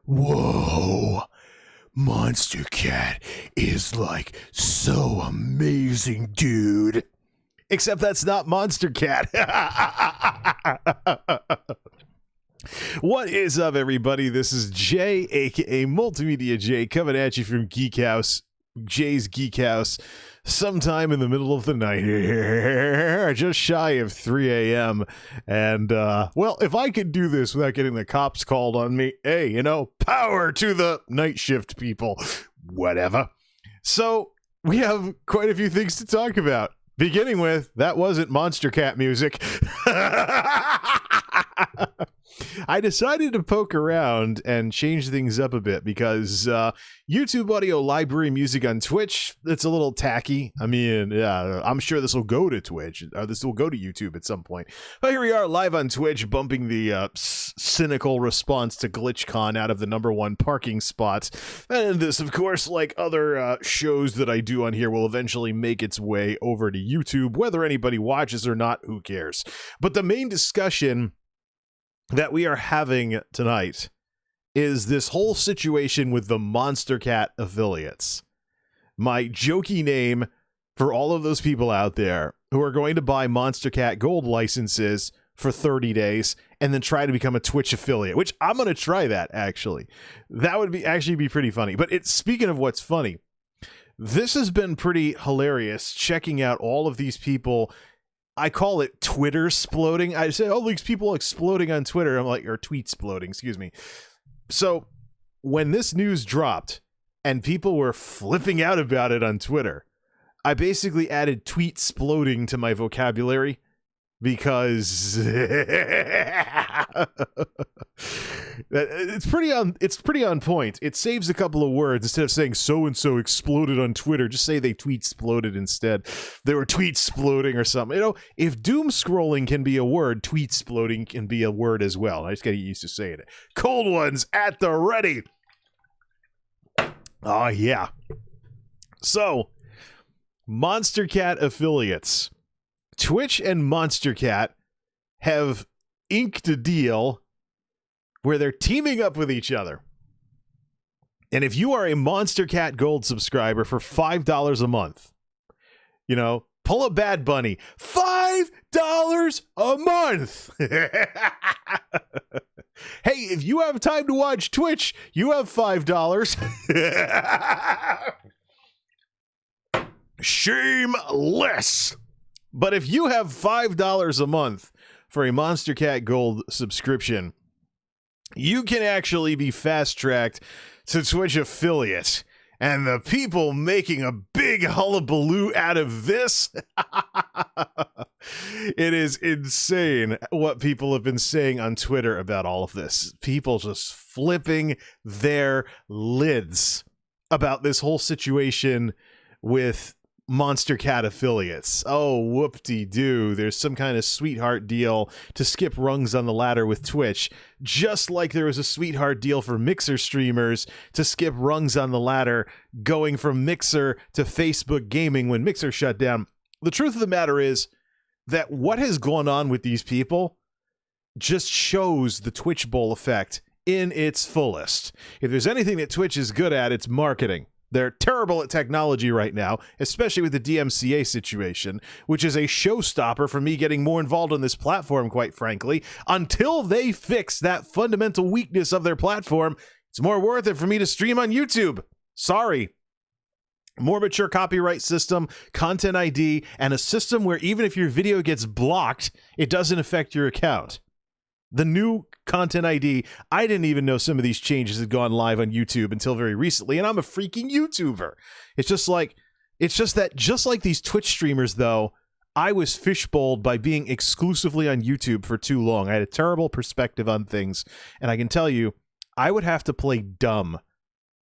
Whoa, Monstercat is like so amazing, dude. Except that's not Monstercat. What is up, everybody? This is Jay, aka MultimediaJay, coming at you from Geek House, Jay's Geek House, sometime in the middle of the night here, just shy of 3 a.m. And, well, if I could do this without getting the cops called on me, hey, you know, power to the night shift people, whatever. So, we have quite a few things to talk about. Beginning with, that wasn't Monstercat music. I decided to poke around and change things up a bit because YouTube audio library music on Twitch, it's a little tacky. I mean, yeah, I'm sure this will go to Twitch. This will go to YouTube at some point. But here we are live on Twitch, bumping the cynical response to GlitchCon out of the #1 parking spots. And this, of course, like other shows that I do on here, will eventually make its way over to YouTube. Whether anybody watches or not, who cares? But the main discussion that we are having tonight is this whole situation with the Monstercat affiliates. My jokey name for all of those people out there who are going to buy Monstercat Gold licenses for 30 days and then try to become a Twitch affiliate, which I'm going to try that, actually. That would actually be pretty funny. But speaking of what's funny, this has been pretty hilarious, checking out all of these people. I call it Twitter exploding. I say, oh, these people exploding on Twitter. I'm like, or tweet exploding, excuse me. So when this news dropped and people were flipping out about it on Twitter, I basically added tweet exploding to my vocabulary because it's pretty on point. It saves a couple of words. Instead of saying so-and-so exploded on Twitter, just say they tweet exploded instead. They were tweet exploding or something. You know, if doom scrolling can be a word, tweet exploding can be a word as well. I just gotta get used to saying it. Cold ones at the ready. Oh, yeah. So, Monstercat affiliates. Twitch and Monstercat have inked a deal where they're teaming up with each other. And if you are a Monstercat Gold subscriber for $5 a month, you know, pull a Bad Bunny, $5 a month. Hey, if you have time to watch Twitch, you have $5. Shameless. But if you have $5 a month for a Monstercat Gold subscription, you can actually be fast-tracked to Twitch affiliate. And the people making a big hullabaloo out of this, it is insane what people have been saying on Twitter about all of this. People just flipping their lids about this whole situation with Monstercat affiliates. Oh, whoop-de-doo. There's some kind of sweetheart deal to skip rungs on the ladder with Twitch, just like there was a sweetheart deal for Mixer streamers to skip rungs on the ladder going from Mixer to Facebook Gaming when Mixer shut down. The truth of the matter is that what has gone on with these people just shows the Twitch Bowl effect in its fullest. If there's anything that Twitch is good at, it's marketing. They're terrible at technology right now, especially with the DMCA situation, which is a showstopper for me getting more involved on this platform, quite frankly. Until they fix that fundamental weakness of their platform, it's more worth it for me to stream on YouTube. Sorry. More mature copyright system, content ID, and a system where even if your video gets blocked, it doesn't affect your account. The new content ID, I didn't even know some of these changes had gone live on YouTube until very recently, and I'm a freaking YouTuber. It's just like these Twitch streamers, though, I was fishbowled by being exclusively on YouTube for too long. I had a terrible perspective on things, and I can tell you, I would have to play dumb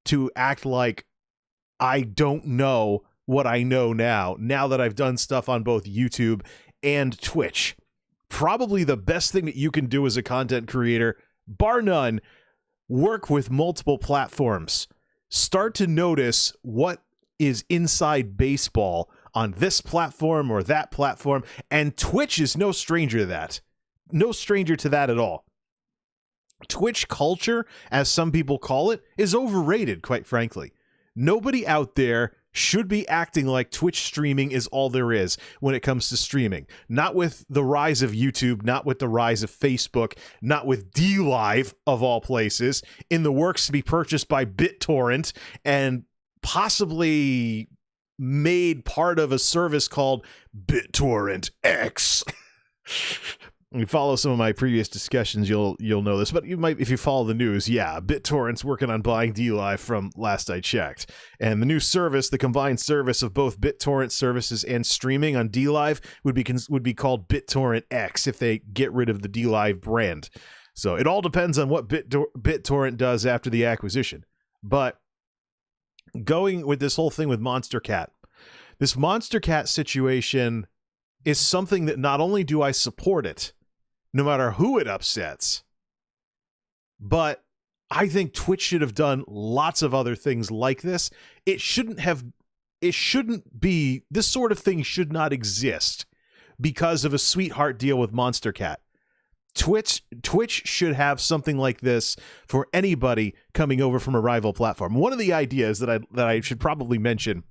to act like I don't know what I know now that I've done stuff on both YouTube and Twitch. Probably the best thing that you can do as a content creator, bar none, work with multiple platforms. Start to notice what is inside baseball on this platform or that platform, and Twitch is no stranger to that. No stranger to that at all. Twitch culture, as some people call it, is overrated, quite frankly. Nobody out there should be acting like Twitch streaming is all there is when it comes to streaming. Not with the rise of YouTube, not with the rise of Facebook, not with DLive, of all places, in the works to be purchased by BitTorrent and possibly made part of a service called BitTorrent X. If you follow some of my previous discussions, you'll know this, but you might, if you follow the news, yeah, BitTorrent's working on buying DLive from last I checked. And the new service, the combined service of both BitTorrent services and streaming on DLive would be called BitTorrent X if they get rid of the DLive brand. So it all depends on what BitTorrent does after the acquisition. But going with this whole thing with Monstercat, this Monstercat situation is something that not only do I support it, no matter who it upsets, but I think Twitch should have done lots of other things like this. It shouldn't be, this sort of thing should not exist because of a sweetheart deal with Monstercat. Twitch should have something like this for anybody coming over from a rival platform. One of the ideas that I should probably mention,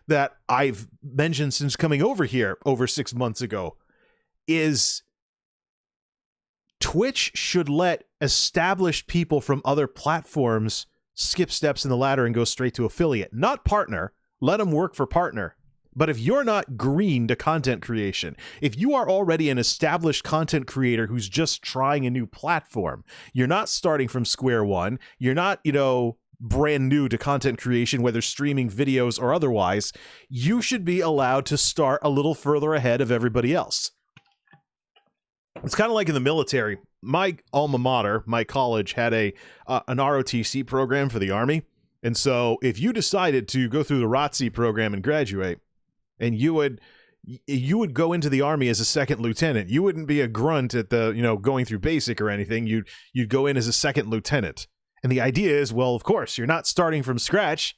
that I've mentioned since coming over here over 6 months ago, is Twitch should let established people from other platforms skip steps in the ladder and go straight to affiliate. Not partner. Let them work for partner. But if you're not green to content creation, if you are already an established content creator who's just trying a new platform, you're not starting from square one, you're not, brand new to content creation, whether streaming videos or otherwise, you should be allowed to start a little further ahead of everybody else. It's kind of like in the military. My alma mater, my college, had an ROTC program for the Army. And so if you decided to go through the ROTC program and graduate, and you would go into the Army as a second lieutenant, you wouldn't be a grunt at the, going through basic or anything. You'd go in as a second lieutenant. And the idea is, well, of course, you're not starting from scratch,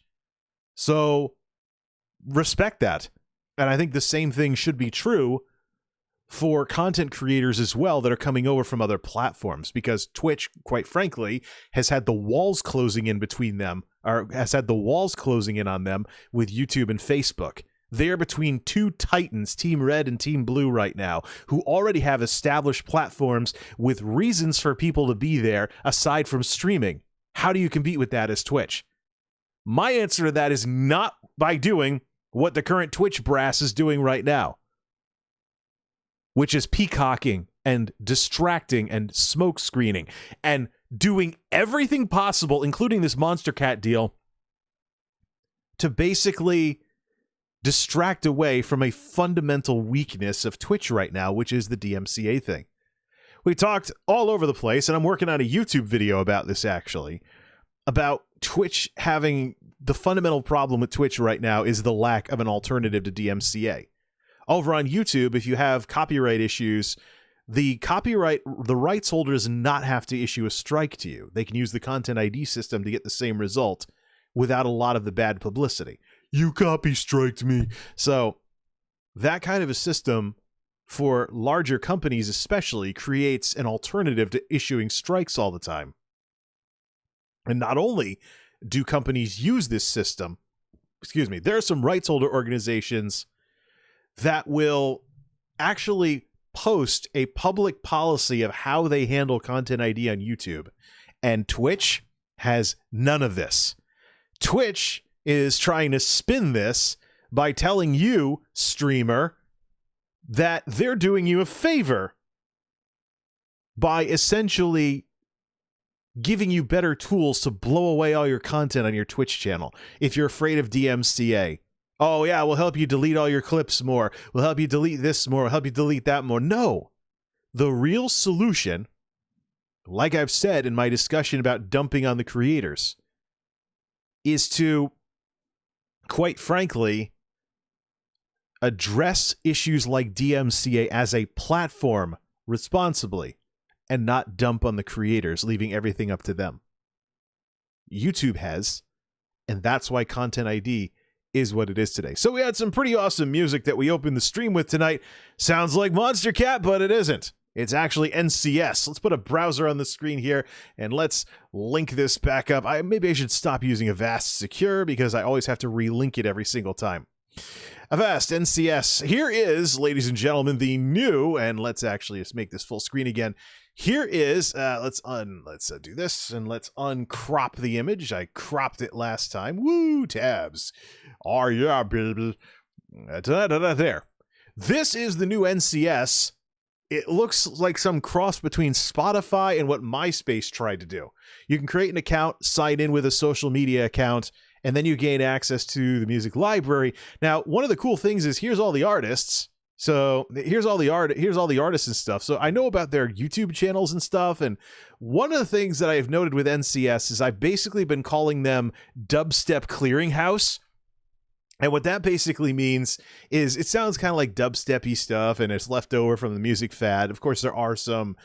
so respect that. And I think the same thing should be true for content creators as well that are coming over from other platforms, because Twitch, quite frankly, has had the walls closing in between them, or has had the walls closing in on them with YouTube and Facebook. They're between two titans, Team Red and Team Blue right now, who already have established platforms with reasons for people to be there aside from streaming. How do you compete with that as Twitch? My answer to that is not by doing what the current Twitch brass is doing right now, which is peacocking and distracting and smoke screening and doing everything possible, including this Monstercat deal, to basically distract away from a fundamental weakness of Twitch right now, which is the DMCA thing. We talked all over the place, and I'm working on a YouTube video about this, actually, about Twitch having the fundamental problem with Twitch right now is the lack of an alternative to DMCA. Over on YouTube, if you have copyright issues, the rights holder does not have to issue a strike to you. They can use the Content ID system to get the same result without a lot of the bad publicity. You copy striked me. So that kind of a system for larger companies especially creates an alternative to issuing strikes all the time. And not only do companies use this system, there are some rights holder organizations that will actually post a public policy of how they handle Content ID on YouTube. And Twitch has none of this. Twitch is trying to spin this by telling you, streamer, that they're doing you a favor by essentially giving you better tools to blow away all your content on your Twitch channel. If you're afraid of DMCA, oh yeah, we'll help you delete all your clips more. We'll help you delete this more. We'll help you delete that more. No. The real solution, like I've said in my discussion about dumping on the creators, is to, quite frankly, address issues like DMCA as a platform responsibly and not dump on the creators, leaving everything up to them. YouTube has, and that's why Content ID is what it is today. So we had some pretty awesome music that we opened the stream with tonight. Sounds like Monstercat, but it isn't. It's actually NCS. Let's put a browser on the screen here and let's link this back up. Maybe I should stop using Avast Secure because I always have to relink it every single time. Avast NCS. Here is, ladies and gentlemen, the new, and let's actually just make this full screen again. Here is, let's do this and let's uncrop the image. I cropped it last time. Woo, tabs. Oh yeah, baby. There. This is the new NCS. It looks like some cross between Spotify and what MySpace tried to do. You can create an account, sign in with a social media account, and then you gain access to the music library. Now, one of the cool things is here's all the artists. So here's all the artists and stuff. So I know about their YouTube channels and stuff. And one of the things that I've noted with NCS is I've basically been calling them Dubstep Clearinghouse. And what that basically means is it sounds kind of like dubstep-y stuff, and it's left over from the music fad. Of course, there are some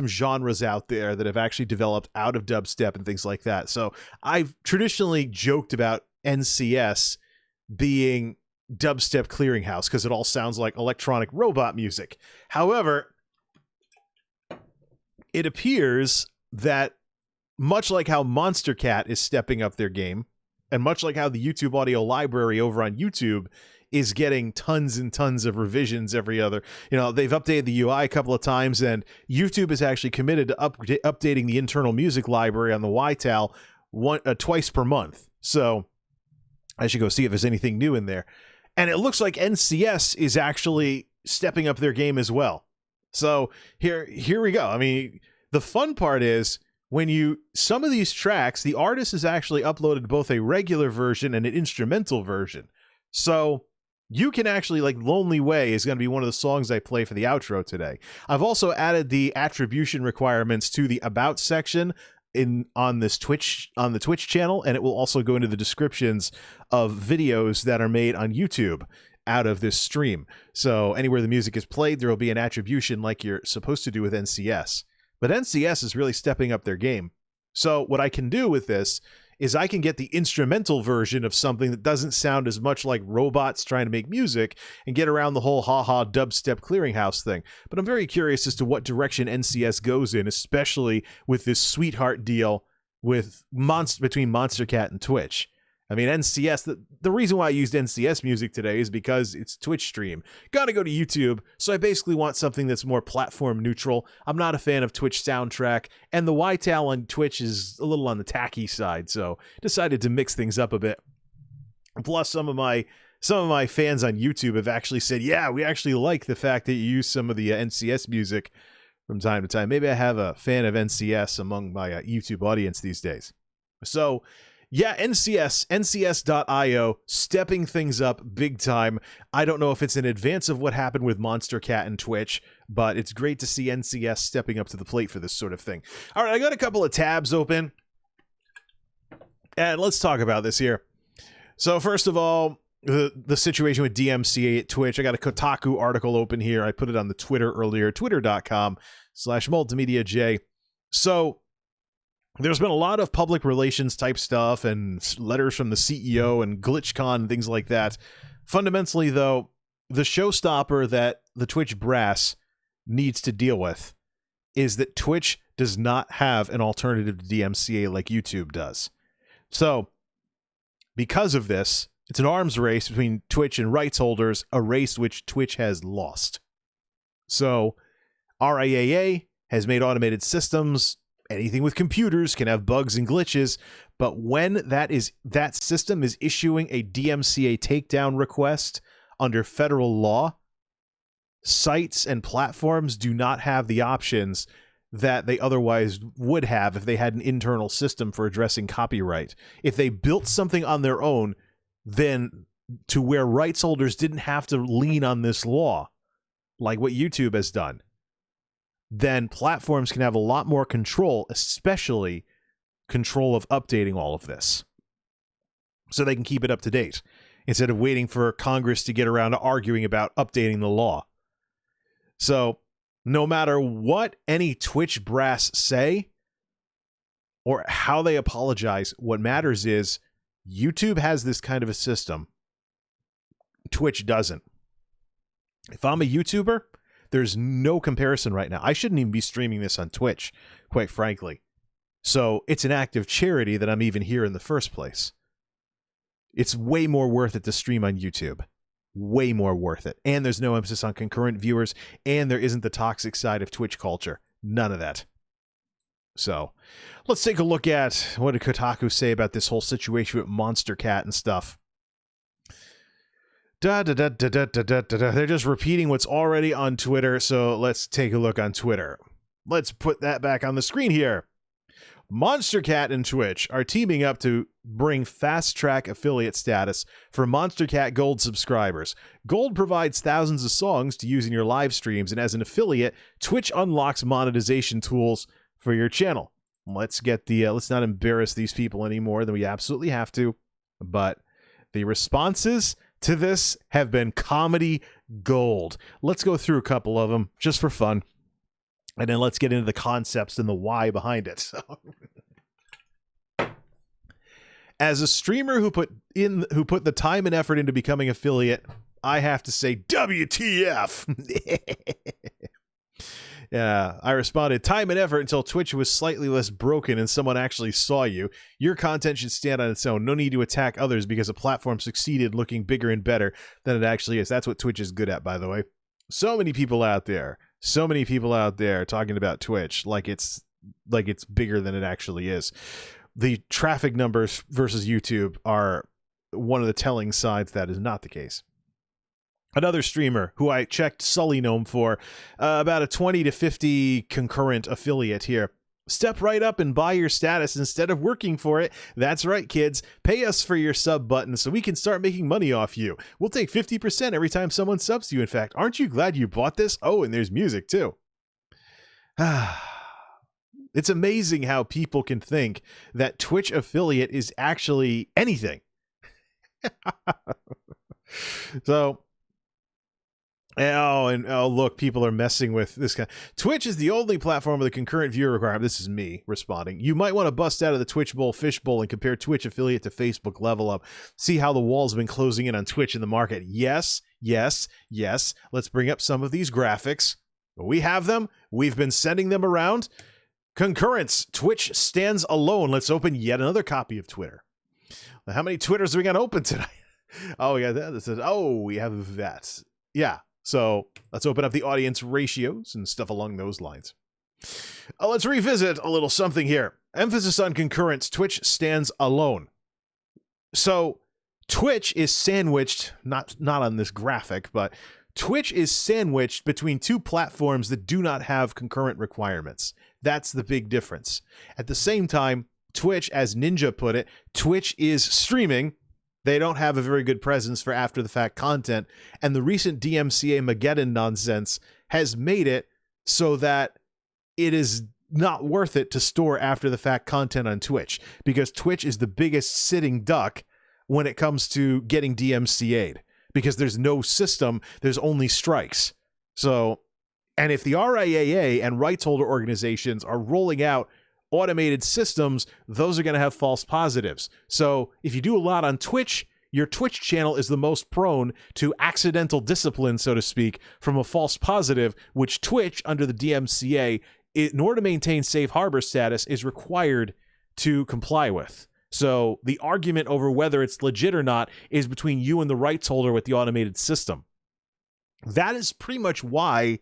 genres out there that have actually developed out of dubstep and things like that. So I've traditionally joked about NCS being Dubstep Clearinghouse because it all sounds like electronic robot music. However, it appears that much like how Monstercat is stepping up their game, and much like how the YouTube audio library over on YouTube is getting tons and tons of revisions every other, they've updated the UI a couple of times, and YouTube is actually committed to updating the internal music library on the YTAL twice per month. So I should go see if there's anything new in there. And it looks like NCS is actually stepping up their game as well. So here we go. I mean, the fun part is, some of these tracks, the artist has actually uploaded both a regular version and an instrumental version. So you can actually, like Lonely Way is going to be one of the songs I play for the outro today. I've also added the attribution requirements to the About section on the Twitch channel, and it will also go into the descriptions of videos that are made on YouTube out of this stream. So anywhere the music is played, there will be an attribution like you're supposed to do with NCS. But NCS is really stepping up their game. So what I can do with this is I can get the instrumental version of something that doesn't sound as much like robots trying to make music and get around the whole haha dubstep clearinghouse thing. But I'm very curious as to what direction NCS goes in, especially with this sweetheart deal with between Monstercat and Twitch. I mean, NCS, the reason why I used NCS music today is because it's Twitch stream. Gotta go to YouTube, so I basically want something that's more platform neutral. I'm not a fan of Twitch soundtrack, and the YTAL on Twitch is a little on the tacky side, so decided to mix things up a bit. Plus, some of my fans on YouTube have actually said, yeah, we actually like the fact that you use some of the NCS music from time to time. Maybe I have a fan of NCS among my YouTube audience these days. So yeah, NCS.io, stepping things up big time. I don't know if it's in advance of what happened with Monstercat and Twitch, but it's great to see NCS stepping up to the plate for this sort of thing. All right, I got a couple of tabs open, and let's talk about this here. So first of all, the situation with DMCA at Twitch. I got a Kotaku article open here. I put it on the Twitter earlier, twitter.com/MultimediaJay. So there's been a lot of public relations type stuff and letters from the CEO and GlitchCon and things like that. Fundamentally, though, the showstopper that the Twitch brass needs to deal with is that Twitch does not have an alternative to DMCA like YouTube does. So, because of this, it's an arms race between Twitch and rights holders, a race which Twitch has lost. So, RIAA has made automated systems. Anything with computers can have bugs and glitches, but when that system is issuing a DMCA takedown request under federal law, sites and platforms do not have the options that they otherwise would have if they had an internal system for addressing copyright. If they built something on their own, then to where rights holders didn't have to lean on this law, like what YouTube has done, then platforms can have a lot more control, especially control of updating all of this, so they can keep it up to date instead of waiting for Congress to get around to arguing about updating the law. So no matter what any Twitch brass say or how they apologize, what matters is YouTube has this kind of a system. Twitch doesn't. If I'm a YouTuber, There's no comparison right now. I shouldn't even be streaming this on Twitch, quite frankly. So it's an act of charity that I'm even here in the first place. It's way more worth it to stream on YouTube. Way more worth it. And there's no emphasis on concurrent viewers, and there isn't the toxic side of Twitch culture. None of that. So let's take a look at what did Kotaku say about this whole situation with Monstercat and stuff. They're just repeating what's already on Twitter, so let's take a look on Twitter. Let's put that back on the screen here. Monstercat and Twitch are teaming up to bring fast-track affiliate status for Monstercat Gold subscribers. Gold provides thousands of songs to use in your live streams, and as an affiliate, Twitch unlocks monetization tools for your channel. Let's get the let's not embarrass these people any more than we absolutely have to, but the responses to this have been comedy gold. Let's go through a couple of them just for fun, and then let's get into the concepts and the why behind it. So, as a streamer who put the time and effort into becoming affiliate, I have to say WTF. Yeah, I responded, time and effort until Twitch was slightly less broken and someone actually saw you. Your content should stand on its own. No need to attack others because a platform succeeded looking bigger and better than it actually is. That's what Twitch is good at, by the way. So many people out there talking about Twitch like it's bigger than it actually is. The traffic numbers versus YouTube are one of the telling sides that is not the case. Another streamer who I checked Sully Gnome for, about a 20 to 50 concurrent affiliate here. Step right up and buy your status instead of working for it. That's right, kids. Pay us for your sub button so we can start making money off you. We'll take 50% every time someone subs to you, in fact. Aren't you glad you bought this? Oh, and there's music, too. It's amazing how people can think that Twitch affiliate is actually anything. So... Oh, look, people are messing with this guy. Twitch is the only platform with a concurrent viewer requirement. This is me responding. You might want to bust out of the Twitch bowl, fishbowl, and compare Twitch affiliate to Facebook level up. See how the walls have been closing in on Twitch in the market. Yes, yes, yes. Let's bring up some of these graphics. We have them. We've been sending them around. Concurrence. Twitch stands alone. Let's open yet another copy of Twitter. How many Twitters are we going to open tonight? Oh, yeah. We have that. Yeah. So let's open up the audience ratios and stuff along those lines. Let's revisit a little something here. Emphasis on concurrence. Twitch stands alone. So Twitch is sandwiched, not on this graphic, but Twitch is sandwiched between two platforms that do not have concurrent requirements. That's the big difference. At the same time, Twitch, as Ninja put it, Twitch is streaming. They don't have a very good presence for after-the-fact content, and the recent DMCA Mageddon nonsense has made it so that it is not worth it to store after-the-fact content on Twitch, because Twitch is the biggest sitting duck when it comes to getting DMCA'd, because there's no system, there's only strikes. So, and if the RIAA and rights holder organizations are rolling out automated systems, those are going to have false positives. So if you do a lot on Twitch, your Twitch channel is the most prone to accidental discipline, so to speak, from a false positive, which Twitch, under the DMCA, in order to maintain safe harbor status, is required to comply with. So the argument over whether it's legit or not is between you and the rights holder with the automated system. That is pretty much why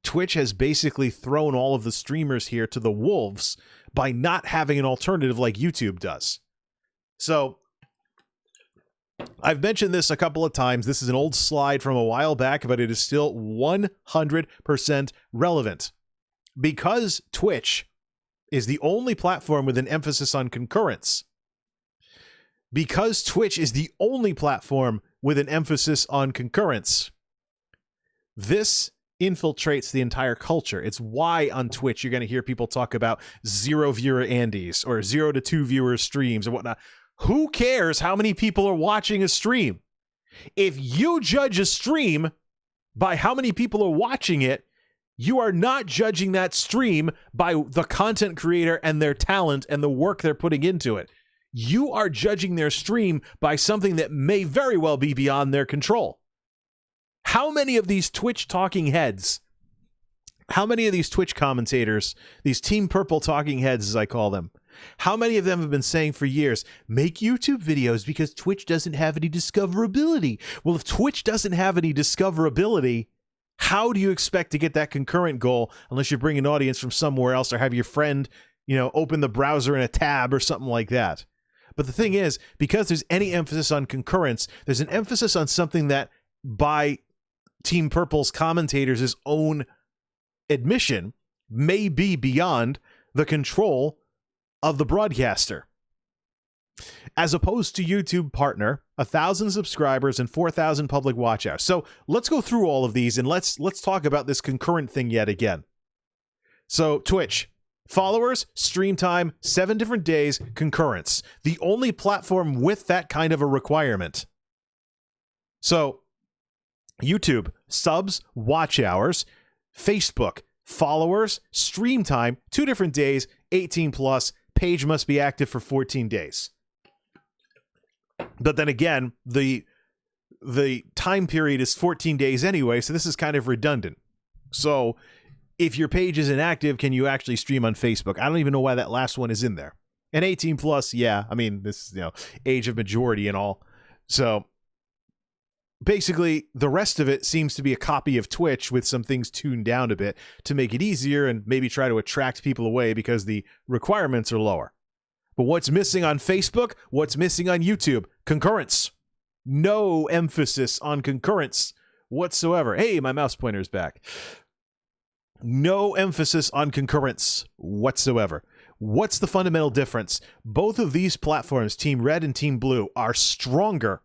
Twitch has basically thrown all of the streamers here to the wolves by not having an alternative like YouTube does. So I've mentioned this a couple of times. This is an old slide from a while back, but it is still 100% relevant. Because Twitch is the only platform with an emphasis on concurrence, because Twitch is the only platform with an emphasis on concurrence, this infiltrates the entire culture. It's why on Twitch you're going to hear people talk about 0 viewer Andes or 0 to 2 viewer streams or whatnot. Who cares how many people are watching a stream? If you judge a stream by how many people are watching it, you are not judging that stream by the content creator and their talent and the work they're putting into it. You are judging their stream by something that may very well be beyond their control. How many of these Twitch talking heads How many of these Twitch commentators, these Team Purple talking heads as I call them, how many of them have been saying for years, make YouTube videos because Twitch doesn't have any discoverability? Well, if Twitch doesn't have any discoverability, how do you expect to get that concurrent goal unless you bring an audience from somewhere else or have your friend, open the browser in a tab or something like that? But the thing is, because there's any emphasis on concurrence, there's an emphasis on something that, by Team Purple's commentators' own admission, may be beyond the control of the broadcaster. As opposed to YouTube Partner, 1,000 subscribers and 4,000 public watch hours. So let's go through all of these and let's talk about this concurrent thing yet again. So Twitch, followers, stream time, 7 different days, concurrence. The only platform with that kind of a requirement. So YouTube, subs, watch hours. Facebook, followers, stream time, 2 different days, 18 plus, page must be active for 14 days. But then again, the time period is 14 days anyway, so this is kind of redundant. So if your page isn't active, can you actually stream on Facebook? I don't even know why that last one is in there. And 18 plus, yeah, I mean, this is, age of majority and all. So basically, the rest of it seems to be a copy of Twitch with some things tuned down a bit to make it easier and maybe try to attract people away because the requirements are lower. But what's missing on Facebook? What's missing on YouTube? Concurrence. No emphasis on concurrence whatsoever. Hey, my mouse pointer's back. No emphasis on concurrence whatsoever. What's the fundamental difference? Both of these platforms, Team Red and Team Blue, are stronger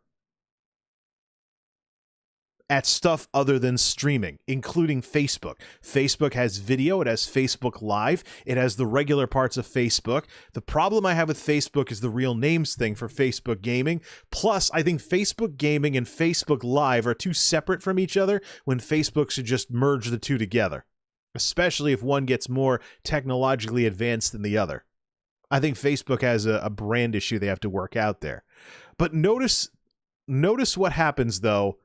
at stuff other than streaming, including Facebook. Facebook has video, it has Facebook Live, it has the regular parts of Facebook. The problem I have with Facebook is the real names thing for Facebook Gaming. Plus, I think Facebook Gaming and Facebook Live are too separate from each other when Facebook should just merge the two together, especially if one gets more technologically advanced than the other. I think Facebook has a brand issue they have to work out there. But notice what happens, though,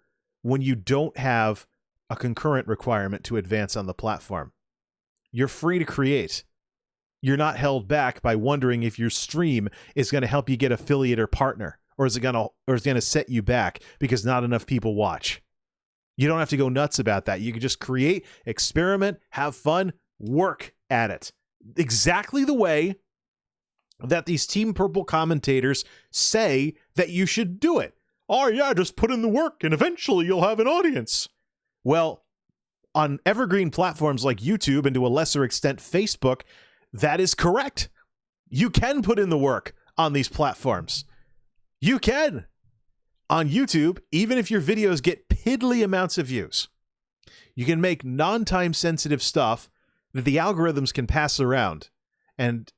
when you don't have a concurrent requirement to advance on the platform. You're free to create. You're not held back by wondering if your stream is going to help you get affiliate or partner, or is it going to set you back because not enough people watch. You don't have to go nuts about that. You can just create, experiment, have fun, work at it. Exactly the way that these Team Purple commentators say that you should do it. Oh yeah, just put in the work and eventually you'll have an audience. Well, on evergreen platforms like YouTube and to a lesser extent Facebook, that is correct. You can put in the work on these platforms. You can. On YouTube, even if your videos get piddly amounts of views, you can make non-time sensitive stuff that the algorithms can pass around, and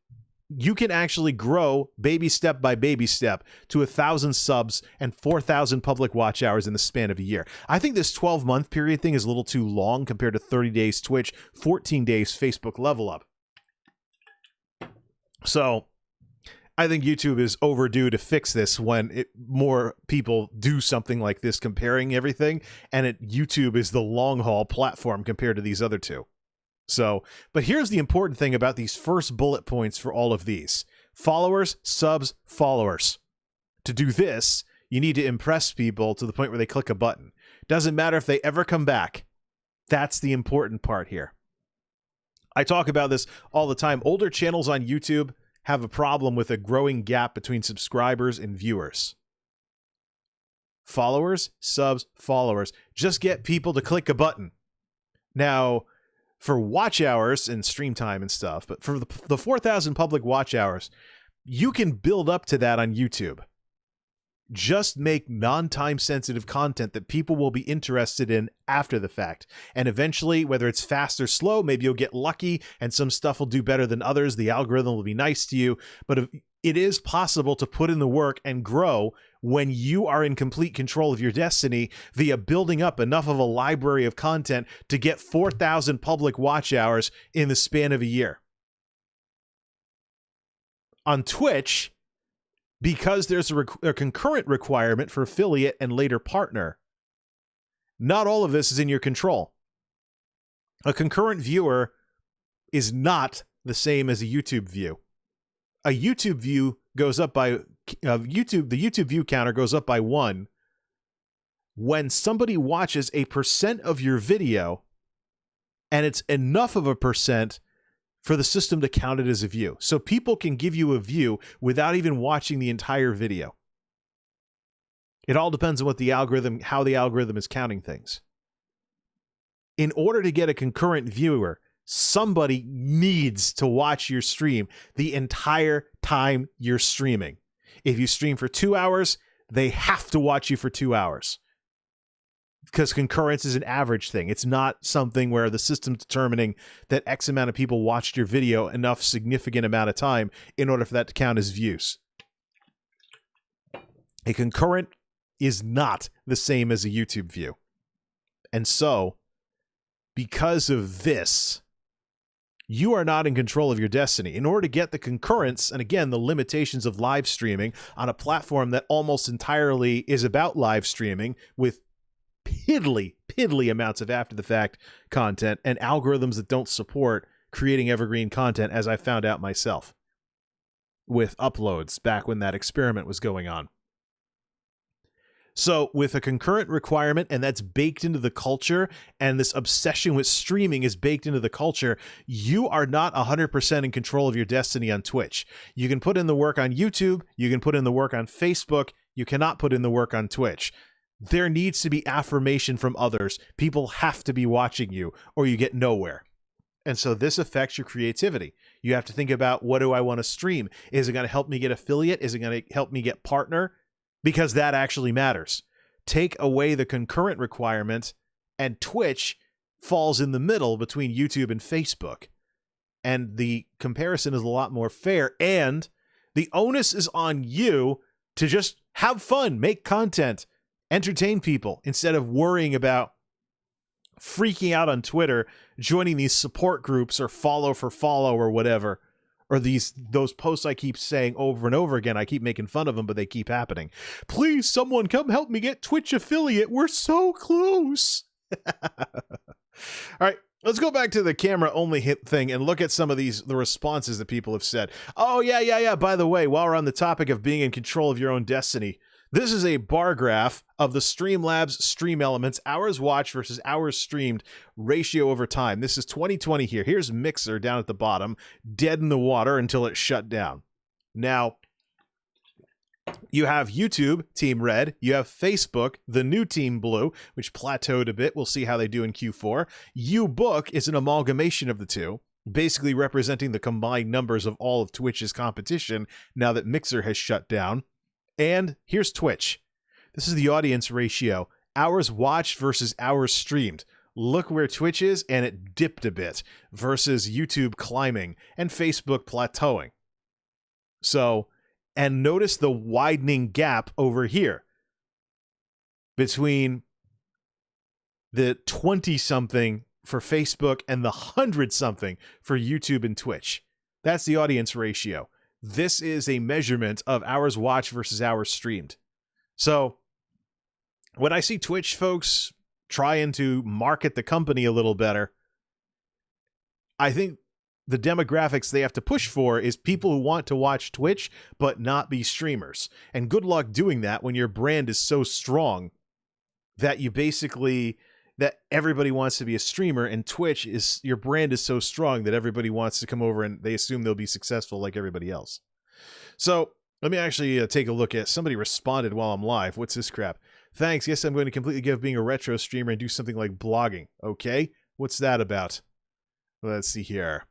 you can actually grow baby step by baby step to 1,000 subs and 4,000 public watch hours in the span of a year. I think this 12-month period thing is a little too long compared to 30 days Twitch, 14 days Facebook level up. So I think YouTube is overdue to fix this when more people do something like this, comparing everything, and YouTube is the long haul platform compared to these other two. So, but here's the important thing about these first bullet points for all of these. Followers, subs, followers. To do this, you need to impress people to the point where they click a button. Doesn't matter if they ever come back. That's the important part here. I talk about this all the time. Older channels on YouTube have a problem with a growing gap between subscribers and viewers. Followers, subs, followers. Just get people to click a button. Now, for watch hours and stream time and stuff, but for the 4,000 public watch hours, you can build up to that on YouTube. Just make non-time sensitive content that people will be interested in after the fact. And eventually, whether it's fast or slow, maybe you'll get lucky and some stuff will do better than others. The algorithm will be nice to you. But it is possible to put in the work and grow when you are in complete control of your destiny via building up enough of a library of content to get 4,000 public watch hours in the span of a year. On Twitch, because there's a concurrent requirement for affiliate and later partner, not all of this is in your control. A concurrent viewer is not the same as a YouTube view. A YouTube view goes up by the YouTube view counter goes up by 1 when somebody watches a percent of your video, and it's enough of a percent for the system to count it as a view. So people can give you a view without even watching the entire video. It all depends on how the algorithm is counting things. In order to get a concurrent viewer, somebody needs to watch your stream the entire time you're streaming. If you stream for 2 hours, they have to watch you for 2 hours. Because concurrence is an average thing. It's not something where the system's determining that X amount of people watched your video enough significant amount of time in order for that to count as views. A concurrent is not the same as a YouTube view. And so, because of this, you are not in control of your destiny. In order to get the concurrence, and again, the limitations of live streaming on a platform that almost entirely is about live streaming with piddly amounts of after-the-fact content and algorithms that don't support creating evergreen content, as I found out myself with uploads back when that experiment was going on. So with a concurrent requirement, and that's baked into the culture, and this obsession with streaming is baked into the culture, you are not 100% in control of your destiny on Twitch. You can put in the work on YouTube, you can put in the work on Facebook, you cannot put in the work on Twitch. There needs to be affirmation from others. People have to be watching you, or you get nowhere. And so this affects your creativity. You have to think about, what do I want to stream? Is it going to help me get affiliate? Is it going to help me get partner? Because that actually matters. Take away the concurrent requirement, and Twitch falls in the middle between YouTube and Facebook. And the comparison is a lot more fair, and the onus is on you to just have fun, make content, entertain people, instead of worrying about freaking out on Twitter, joining these support groups or follow for follow or whatever, or those posts I keep saying over and over again. I keep making fun of them, but they keep happening. Please, someone come help me get Twitch affiliate. We're so close. All right, let's go back to the camera only hit thing and look at some of the responses that people have said. Oh, yeah. By the way, while we're on the topic of being in control of your own destiny, this is a bar graph of the Streamlabs stream elements, hours watched versus hours streamed ratio over time. This is 2020 here. Here's Mixer down at the bottom, dead in the water until it shut down. Now, you have YouTube, Team Red. You have Facebook, the new Team Blue, which plateaued a bit. We'll see how they do in Q4. uBook is an amalgamation of the two, basically representing the combined numbers of all of Twitch's competition now that Mixer has shut down. And here's Twitch. This is the audience ratio. Hours watched versus hours streamed. Look where Twitch is, and it dipped a bit versus YouTube climbing and Facebook plateauing. So, and notice the widening gap over here between the 20-something for Facebook and the 100-something for YouTube and Twitch. That's the audience ratio. This is a measurement of hours watched versus hours streamed. So when I see Twitch folks trying to market the company a little better, I think the demographics they have to push for is people who want to watch Twitch but not be streamers. And good luck doing that when your brand is so strong that that everybody wants to be a streamer, and Twitch is, your brand is so strong that everybody wants to come over and they assume they'll be successful like everybody else. So let me actually take a look at, somebody responded while I'm live. What's this crap? Thanks. Yes, I'm going to completely give up being a retro streamer and do something like blogging. Okay. What's that about? Let's see here.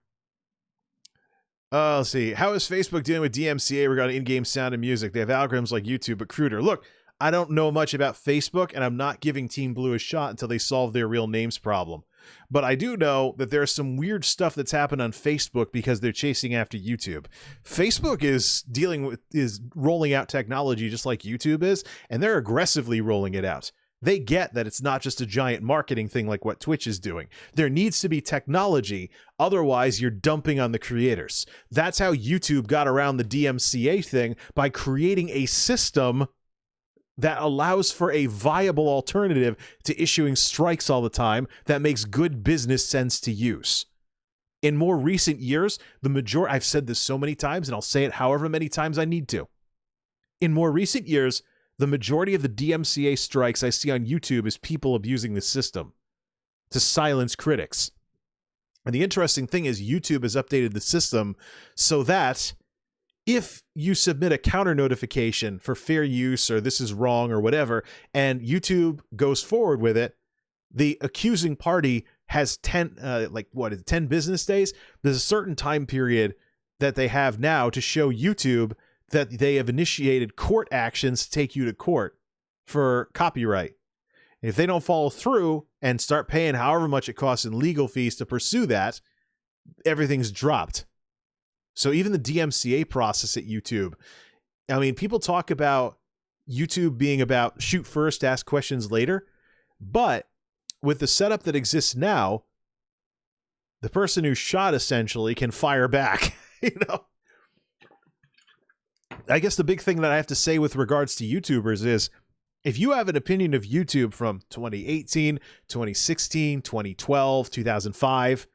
Let's see. How is Facebook dealing with DMCA regarding in-game sound and music? They have algorithms like YouTube, but cruder. Look, I don't know much about Facebook, and I'm not giving Team Blue a shot until they solve their real names problem. But I do know that there's some weird stuff that's happened on Facebook because they're chasing after YouTube. Facebook is rolling out technology just like YouTube is, and they're aggressively rolling it out. They get that it's not just a giant marketing thing like what Twitch is doing. There needs to be technology, otherwise you're dumping on the creators. That's how YouTube got around the DMCA thing, by creating a system that allows for a viable alternative to issuing strikes all the time that makes good business sense to use. In more recent years, I've said this so many times, and I'll say it however many times I need to. In more recent years, the majority of the DMCA strikes I see on YouTube is people abusing the system to silence critics. And the interesting thing is YouTube has updated the system so that if you submit a counter notification for fair use or this is wrong or whatever, and YouTube goes forward with it, the accusing party has 10 business days. There's a certain time period that they have now to show YouTube that they have initiated court actions to take you to court for copyright. If they don't follow through and start paying however much it costs in legal fees to pursue that, everything's dropped. So even the DMCA process at YouTube, I mean, people talk about YouTube being about shoot first, ask questions later, but with the setup that exists now, the person who shot essentially can fire back. I guess the big thing that I have to say with regards to YouTubers is, if you have an opinion of YouTube from 2018, 2016, 2012, 2005,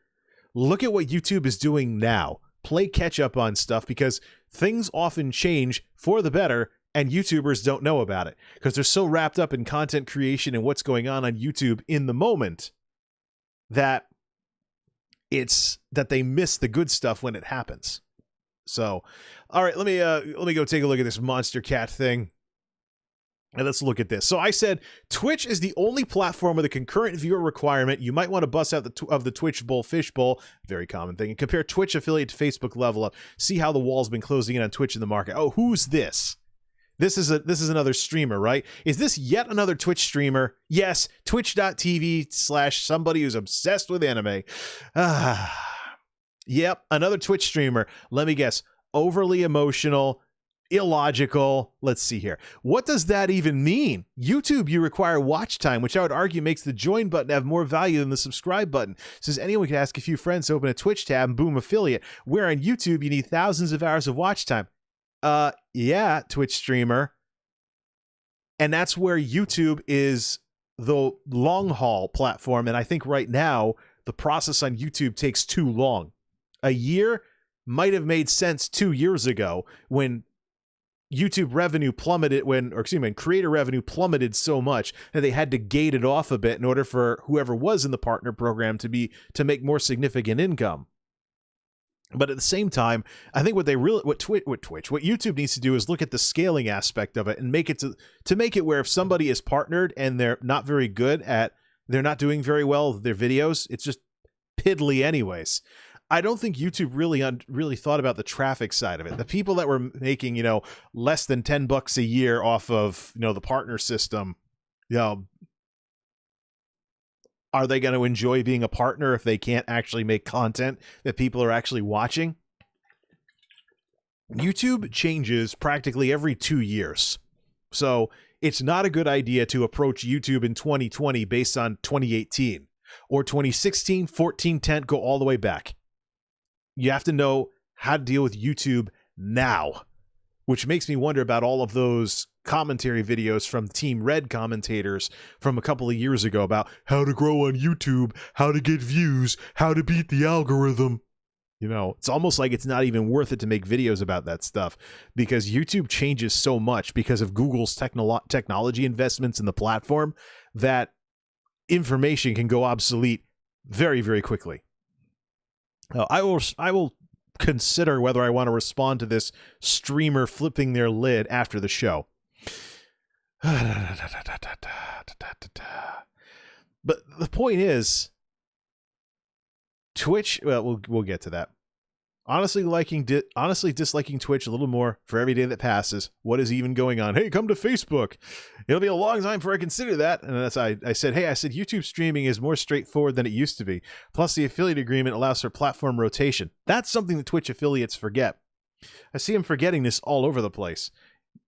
look at what YouTube is doing now. Play catch up on stuff, because things often change for the better and YouTubers don't know about it because they're so wrapped up in content creation and what's going on YouTube in the moment that they miss the good stuff when it happens. So, all right, let me go take a look at this Monstercat thing. And let's look at this. So I said Twitch is the only platform with a concurrent viewer requirement. You might want to bust out the Twitch bowl, fishbowl, very common thing, and compare Twitch affiliate to Facebook level up. See how the wall's been closing in on Twitch in the market. Oh, who's this? This is another streamer, right? Is this yet another Twitch streamer? Yes, twitch.tv/somebody who's obsessed with anime. Yep, another Twitch streamer. Let me guess. Overly emotional, illogical. Let's see here. What does that even mean? YouTube, you require watch time, which I would argue makes the join button have more value than the subscribe button. Says anyone can ask a few friends to open a Twitch tab and boom, affiliate. Where on YouTube, you need thousands of hours of watch time. Yeah, Twitch streamer. And that's where YouTube is the long haul platform. And I think right now, the process on YouTube takes too long. A year might have made sense 2 years ago when YouTube revenue plummeted, when creator revenue plummeted so much that they had to gate it off a bit in order for whoever was in the partner program to make more significant income. But at the same time, I think what YouTube needs to do is look at the scaling aspect of it and make it to make it where if somebody is partnered and they're not very good at, they're not doing very well with their videos, it's just piddly anyways. I don't think YouTube really thought about the traffic side of it. The people that were making, less than $10 a year off of, the partner system, are they going to enjoy being a partner if they can't actually make content that people are actually watching? YouTube changes practically every 2 years. So it's not a good idea to approach YouTube in 2020 based on 2018 or 2016, 14, 10, go all the way back. You have to know how to deal with YouTube now, which makes me wonder about all of those commentary videos from Team Red commentators from a couple of years ago about how to grow on YouTube, how to get views, how to beat the algorithm. It's almost like it's not even worth it to make videos about that stuff because YouTube changes so much because of Google's technology investments in the platform that information can go obsolete very, very quickly. I will consider whether I want to respond to this streamer flipping their lid after the show. But the point is, Twitch, well, we'll get to that. Honestly disliking Twitch a little more for every day that passes. What is even going on? Hey, come to Facebook. It'll be a long time before I consider that. And that's I said YouTube streaming is more straightforward than it used to be. Plus, the affiliate agreement allows for platform rotation. That's something that Twitch affiliates forget. I see them forgetting this all over the place.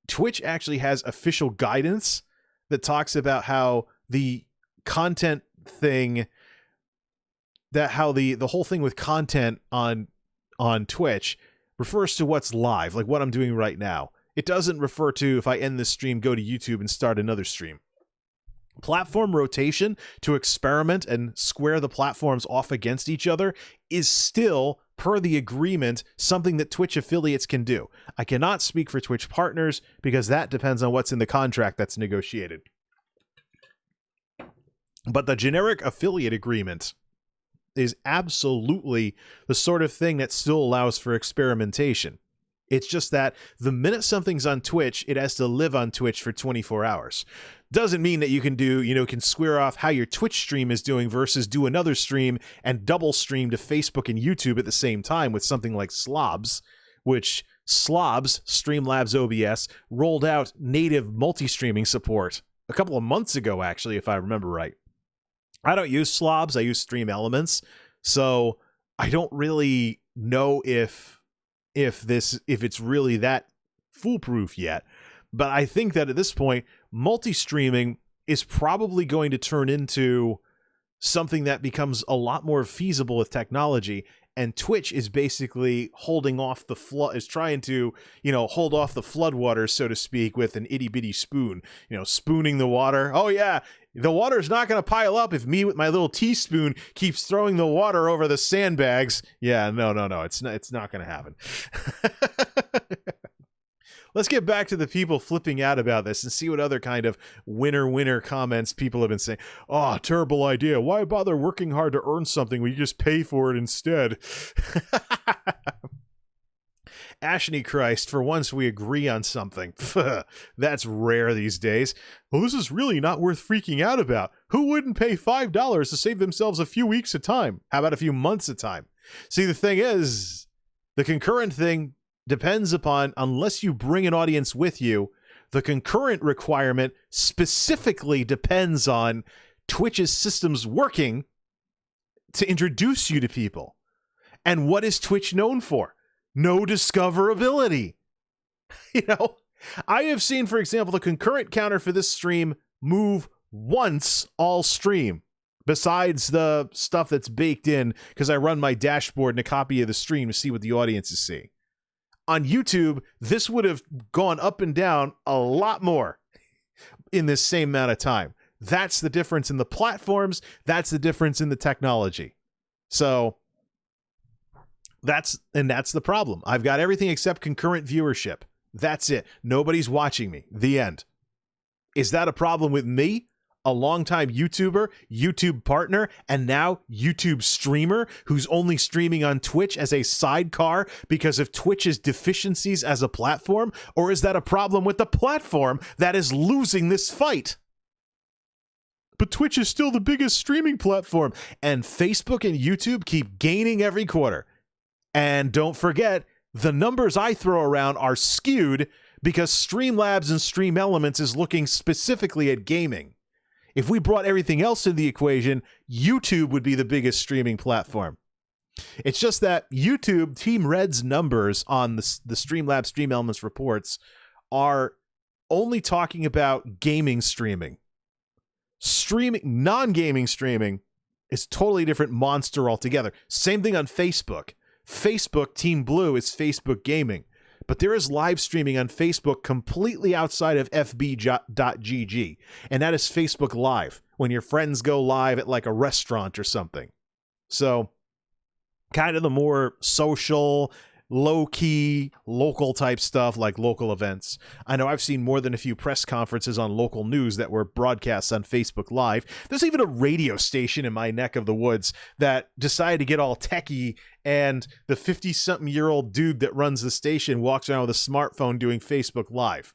Twitch actually has official guidance that talks about how the content thing, how the whole thing with content on Twitch refers to what's live, like what I'm doing right now. It doesn't refer to, if I end this stream, go to YouTube and start another stream. Platform rotation to experiment and square the platforms off against each other is still, per the agreement, something that Twitch affiliates can do. I cannot speak for Twitch partners because that depends on what's in the contract that's negotiated. But the generic affiliate agreement is absolutely the sort of thing that still allows for experimentation. It's just that the minute something's on Twitch, it has to live on Twitch for 24 hours. Doesn't mean that you can can square off how your Twitch stream is doing versus do another stream and double stream to Facebook and YouTube at the same time with something like Slobs, which Streamlabs OBS, rolled out native multi-streaming support a couple of months ago, actually, if I remember right. I don't use Slobs, I use Stream Elements, so I don't really know if it's really that foolproof yet. But I think that at this point, multi-streaming is probably going to turn into something that becomes a lot more feasible with technology, and Twitch is basically holding off the trying to, hold off the floodwaters, so to speak, with an itty-bitty spoon, spooning the water. Oh yeah, the water's not going to pile up if me with my little teaspoon keeps throwing the water over the sandbags. Yeah, no, it's not going to happen. Let's get back to the people flipping out about this and see what other kind of winner comments people have been saying. Oh, terrible idea. Why bother working hard to earn something when you just pay for it instead? Ashney Christ, for once we agree on something. That's rare these days. Well, this is really not worth freaking out about. Who wouldn't pay $5 to save themselves a few weeks at a time? How about a few months at a time? See, the thing is, the concurrent thing depends upon, unless you bring an audience with you, the concurrent requirement specifically depends on Twitch's systems working to introduce you to people. And what is Twitch known for? No discoverability. I have seen, for example, the concurrent counter for this stream move once all stream, besides the stuff that's baked in because I run my dashboard and a copy of the stream to see what the audience is seeing. On YouTube, this would have gone up and down a lot more in this same amount of time. That's the difference in the platforms. That's the difference in the technology. So that's the problem. I've got everything except concurrent viewership. That's it. Nobody's watching me. The end. Is that a problem with me? A longtime YouTuber, YouTube partner, and now YouTube streamer who's only streaming on Twitch as a sidecar because of Twitch's deficiencies as a platform? Or is that a problem with the platform that is losing this fight? But Twitch is still the biggest streaming platform, and Facebook and YouTube keep gaining every quarter. And don't forget, the numbers I throw around are skewed because Streamlabs and Stream Elements is looking specifically at gaming. If we brought everything else into the equation, YouTube would be the biggest streaming platform. It's just that YouTube, Team Red's numbers on the Streamlabs Stream Elements reports are only talking about gaming streaming. Non-gaming streaming is a totally different monster altogether. Same thing on Facebook. Facebook, Team Blue, is Facebook gaming. But there is live streaming on Facebook completely outside of fb.gg, and that is Facebook Live, when your friends go live at like a restaurant or something. So kind of the more social, low-key, local type stuff, like local events. I know I've seen more than a few press conferences on local news that were broadcast on Facebook Live. There's even a radio station in my neck of the woods that decided to get all techie, and the 50-something-year-old dude that runs the station walks around with a smartphone doing Facebook Live.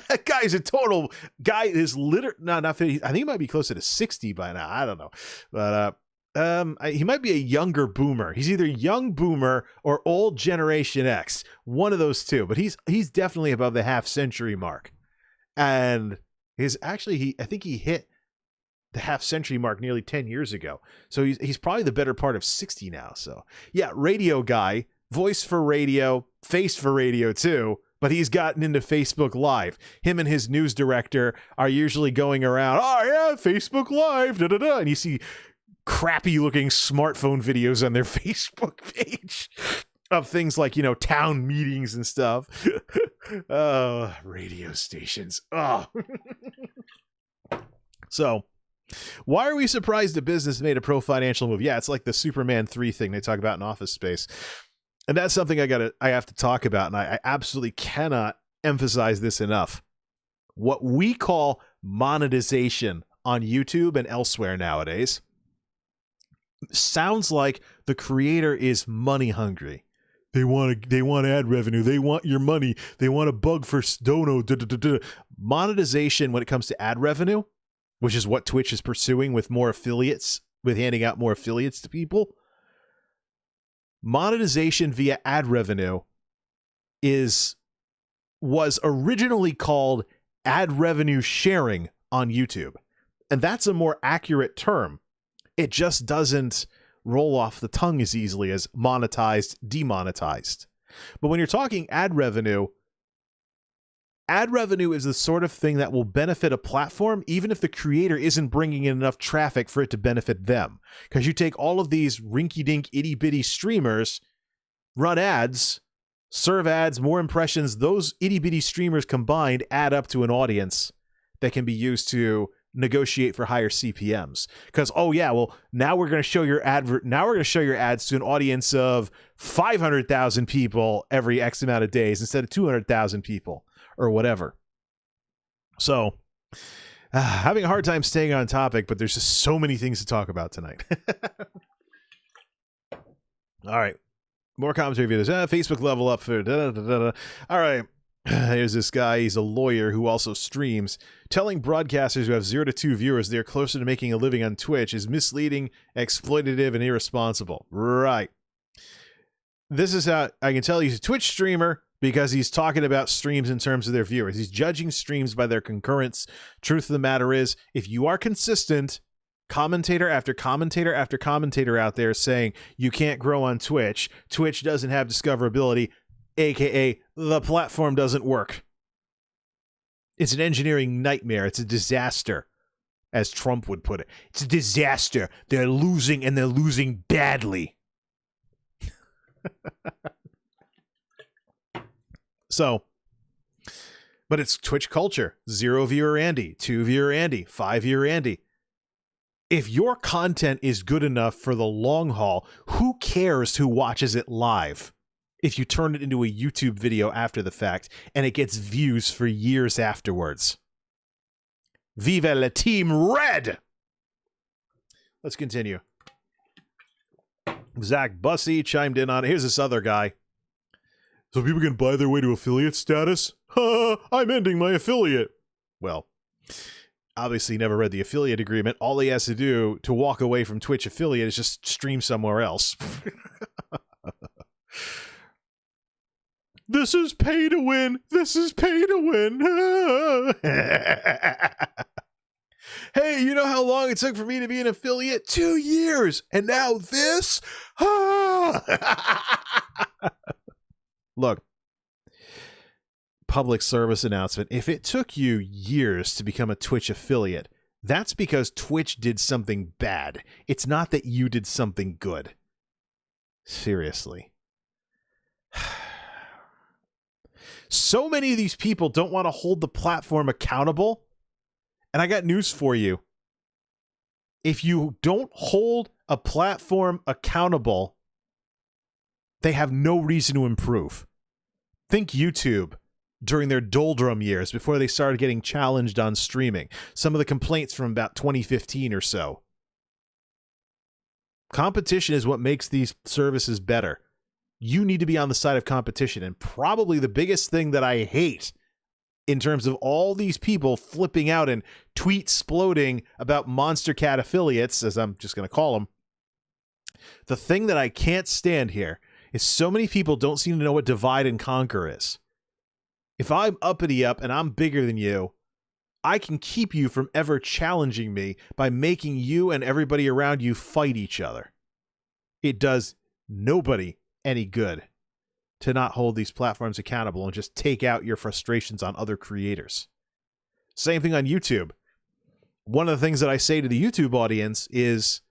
That guy's a total guy. Is not 50. I think he might be closer to 60 by now. I don't know, but he might be a younger boomer. He's either young boomer or old Generation X, one of those two. But he's definitely above the half-century mark, and I think he hit the half-century mark nearly 10 years ago. So he's probably the better part of 60 now. So yeah, radio guy, voice for radio, face for radio too. But he's gotten into Facebook Live. Him and his news director are usually going around, oh yeah, Facebook Live, da-da-da. And you see crappy looking smartphone videos on their Facebook page. of things like, town meetings and stuff. Oh, radio stations. Oh. So, why are we surprised a business made a pro-financial move? Yeah, it's like the Superman 3 thing they talk about in Office Space. And that's something I have to talk about, and I absolutely cannot emphasize this enough. What we call monetization on YouTube and elsewhere nowadays sounds like the creator is money hungry. They want ad revenue. They want your money. They want a bug for dono. Monetization when it comes to ad revenue, which is what Twitch is pursuing with more affiliates, with handing out more affiliates to people. Monetization via ad revenue was originally called ad revenue sharing on YouTube. And that's a more accurate term. It just doesn't roll off the tongue as easily as monetized, demonetized. But when you're talking ad revenue is the sort of thing that will benefit a platform even if the creator isn't bringing in enough traffic for it to benefit them. Because you take all of these rinky-dink, itty-bitty streamers, run ads, serve ads, more impressions, those itty-bitty streamers combined add up to an audience that can be used to negotiate for higher CPMs. Because, now we're going to show your ads to an audience of 500,000 people every X amount of days instead of 200,000 people or whatever. So, having a hard time staying on topic, but there's just so many things to talk about tonight. All right. More commentary videos. Facebook level up for All right. Here's this guy. He's a lawyer who also streams. Telling broadcasters who have 0 to 2 viewers they're closer to making a living on Twitch is misleading, exploitative, and irresponsible. Right. This is how I can tell he's a Twitch streamer because he's talking about streams in terms of their viewers. He's judging streams by their concurrence. Truth of the matter is, if you are consistent, commentator after commentator after commentator out there saying you can't grow on Twitch, Twitch doesn't have discoverability, aka the platform doesn't work. It's an engineering nightmare. It's a disaster, as Trump would put it. It's a disaster. They're losing, and they're losing badly. So, but it's Twitch culture. 0 viewer Andy, 2 viewer Andy, 5 viewer Andy. If your content is good enough for the long haul, who cares who watches it live? If you turn it into a YouTube video after the fact and it gets views for years afterwards. Viva la Team Red! Let's continue. Zach Bussey chimed in on it. Here's this other guy. So people can buy their way to affiliate status? I'm ending my affiliate. Well, obviously never read the affiliate agreement. All he has to do to walk away from Twitch affiliate is just stream somewhere else. This is pay to win. This is pay to win. Hey, you know how long it took for me to be an affiliate? 2 years. And now this? Look, public service announcement. If it took you years to become a Twitch affiliate, that's because Twitch did something bad. It's not that you did something good. Seriously. So many of these people don't want to hold the platform accountable. And I got news for you. If you don't hold a platform accountable, they have no reason to improve. Think YouTube during their doldrum years before they started getting challenged on streaming. Some of the complaints from about 2015 or so. Competition is what makes these services better. You need to be on the side of competition. And probably the biggest thing that I hate in terms of all these people flipping out and tweet exploding about Monstercat affiliates, as I'm just going to call them, the thing that I can't stand here is so many people don't seem to know what divide and conquer is. If I'm uppity up and I'm bigger than you, I can keep you from ever challenging me by making you and everybody around you fight each other. It does nobody any good to not hold these platforms accountable and just take out your frustrations on other creators. Same thing on YouTube. One of the things that I say to the YouTube audience is,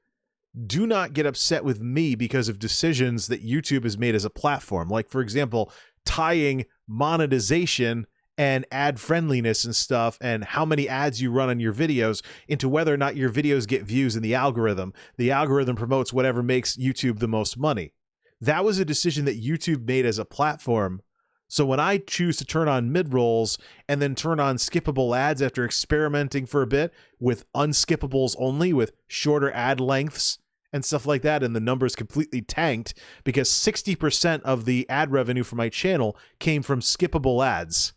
do not get upset with me because of decisions that YouTube has made as a platform. Like, for example, tying monetization and ad friendliness and stuff and how many ads you run on your videos into whether or not your videos get views in the algorithm. The algorithm promotes whatever makes YouTube the most money. That was a decision that YouTube made as a platform. So when I choose to turn on mid-rolls and then turn on skippable ads after experimenting for a bit with unskippables only, with shorter ad lengths and stuff like that, and the numbers completely tanked because 60% of the ad revenue for my channel came from skippable ads.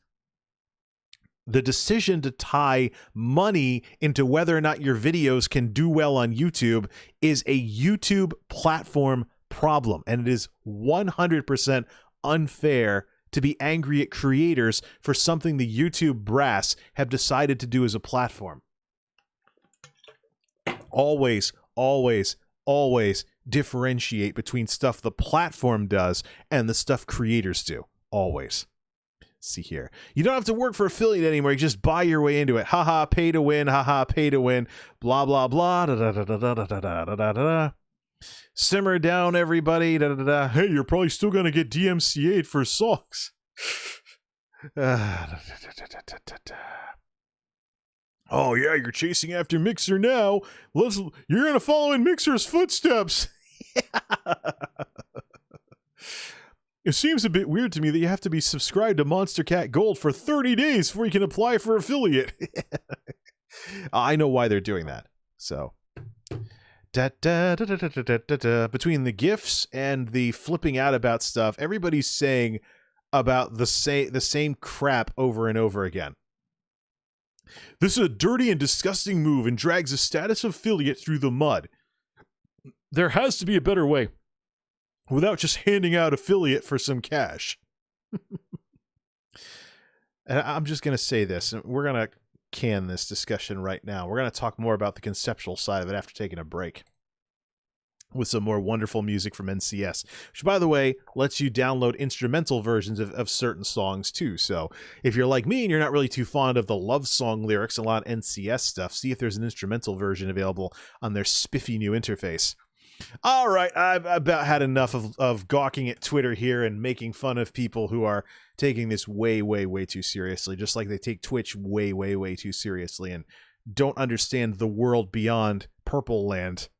The decision to tie money into whether or not your videos can do well on YouTube is a YouTube platform problem, and it is 100% unfair to be angry at creators for something the YouTube brass have decided to do as a platform. Always, always, always differentiate between stuff the platform does and the stuff creators do. Always. See here. You don't have to work for affiliate anymore. You just buy your way into it. Haha, pay to win. Haha, pay to win. Blah, blah, blah. Da, da, da, da, da, da, da, da, da, da. Simmer down, everybody. Da, da, da. Hey, you're probably still going to get DMCA'd for songs. Oh, yeah, you're chasing after Mixer now. You're going to follow in Mixer's footsteps. It seems a bit weird to me that you have to be subscribed to Monstercat Gold for 30 days before you can apply for affiliate. I know why they're doing that. So, between the gifts and the flipping out about stuff, everybody's saying about the same crap over and over again. This is a dirty and disgusting move and drags a status affiliate through the mud. There has to be a better way. Without just handing out affiliate for some cash. And I'm just going to say this, and we're going to can this discussion right now. We're going to talk more about the conceptual side of it after taking a break with some more wonderful music from NCS, which, by the way, lets you download instrumental versions of certain songs, too. So if you're like me and you're not really too fond of the love song lyrics and a lot of NCS stuff, see if there's an instrumental version available on their spiffy new interface. All right, I've about had enough of gawking at Twitter here and making fun of people who are taking this way, way, way too seriously, just like they take Twitch way, way, way too seriously and don't understand the world beyond Purple Land,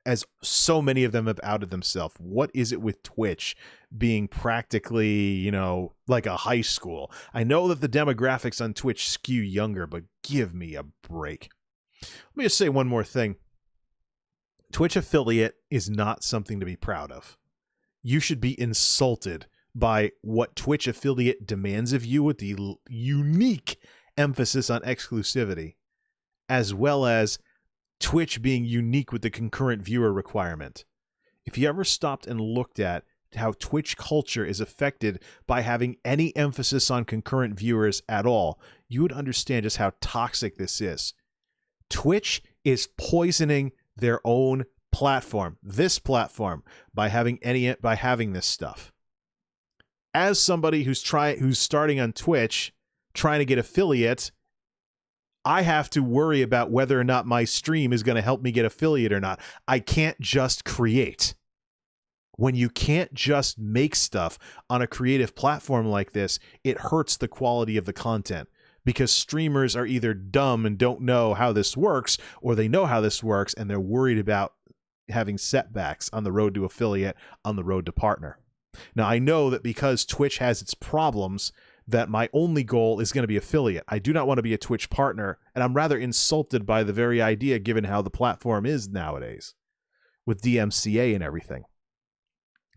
as so many of them have outed themselves. What is it with Twitch being practically, you know, like a high school? I know that the demographics on Twitch skew younger, but give me a break. Let me just say one more thing. Twitch affiliate is not something to be proud of. You should be insulted by what Twitch affiliate demands of you with the unique emphasis on exclusivity, as well as Twitch being unique with the concurrent viewer requirement. If you ever stopped and looked at how Twitch culture is affected by having any emphasis on concurrent viewers at all, you would understand just how toxic this is. Twitch is poisoning their own platform, this platform, by having this stuff. As somebody who's starting on Twitch, trying to get affiliate, I have to worry about whether or not my stream is going to help me get affiliate or not. I can't just create. When you can't just make stuff on a creative platform like this, it hurts the quality of the content. Because streamers are either dumb and don't know how this works, or they know how this works and they're worried about having setbacks on the road to affiliate, on the road to partner. Now, I know that because Twitch has its problems, that my only goal is going to be affiliate. I do not want to be a Twitch partner, and I'm rather insulted by the very idea given how the platform is nowadays, with DMCA and everything.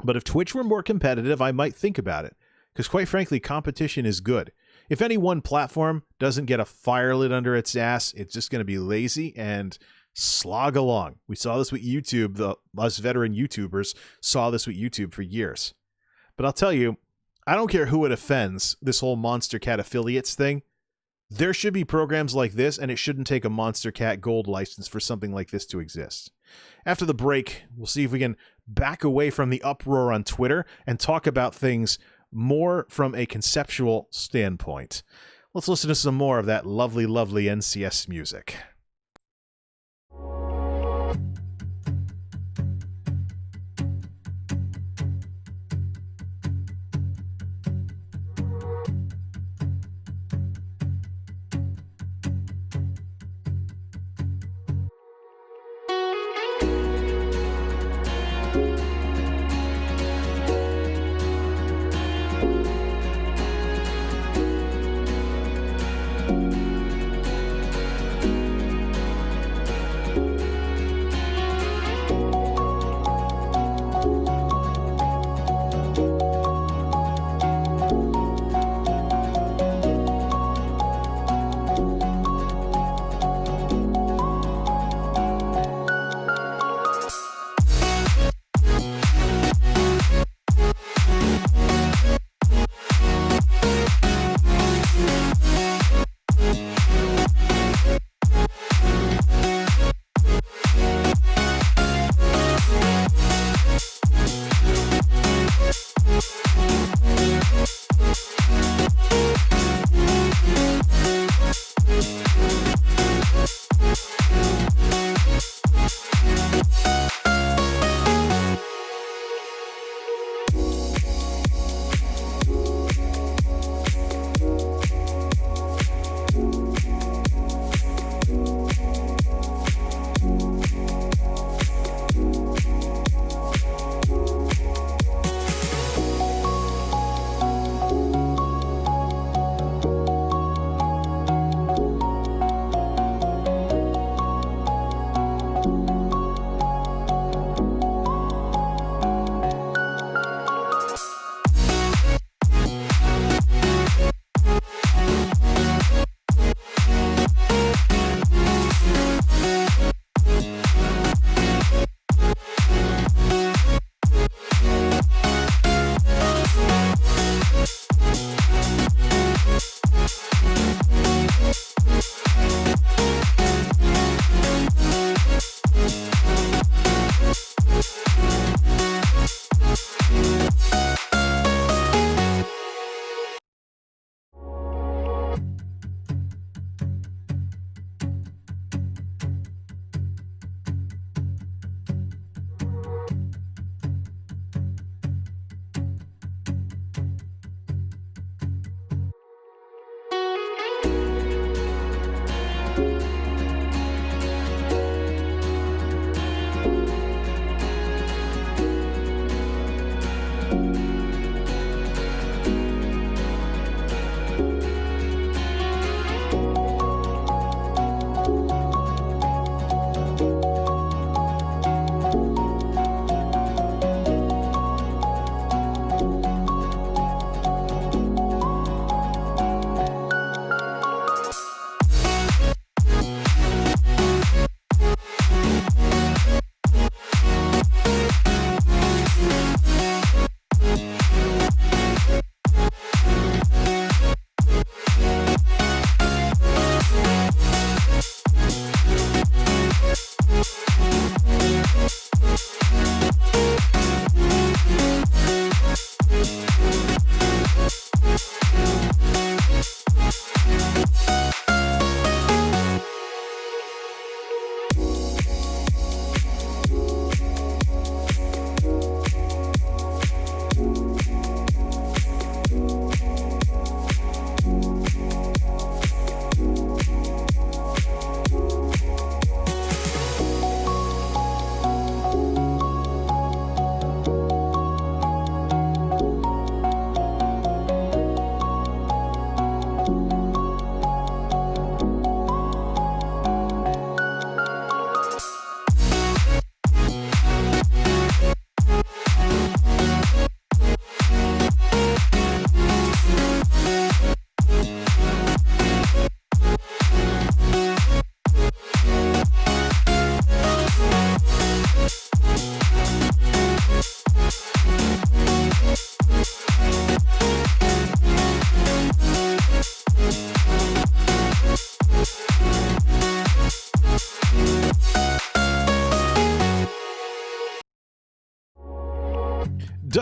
But if Twitch were more competitive, I might think about it, because quite frankly, competition is good. If any one platform doesn't get a fire lit under its ass, it's just going to be lazy and slog along. We saw this with YouTube. Us veteran YouTubers saw this with YouTube for years. But I'll tell you, I don't care who it offends, this whole Monstercat affiliates thing. There should be programs like this, and it shouldn't take a Monstercat Gold license for something like this to exist. After the break, we'll see if we can back away from the uproar on Twitter and talk about things more from a conceptual standpoint. Let's listen to some more of that lovely, lovely NCS music.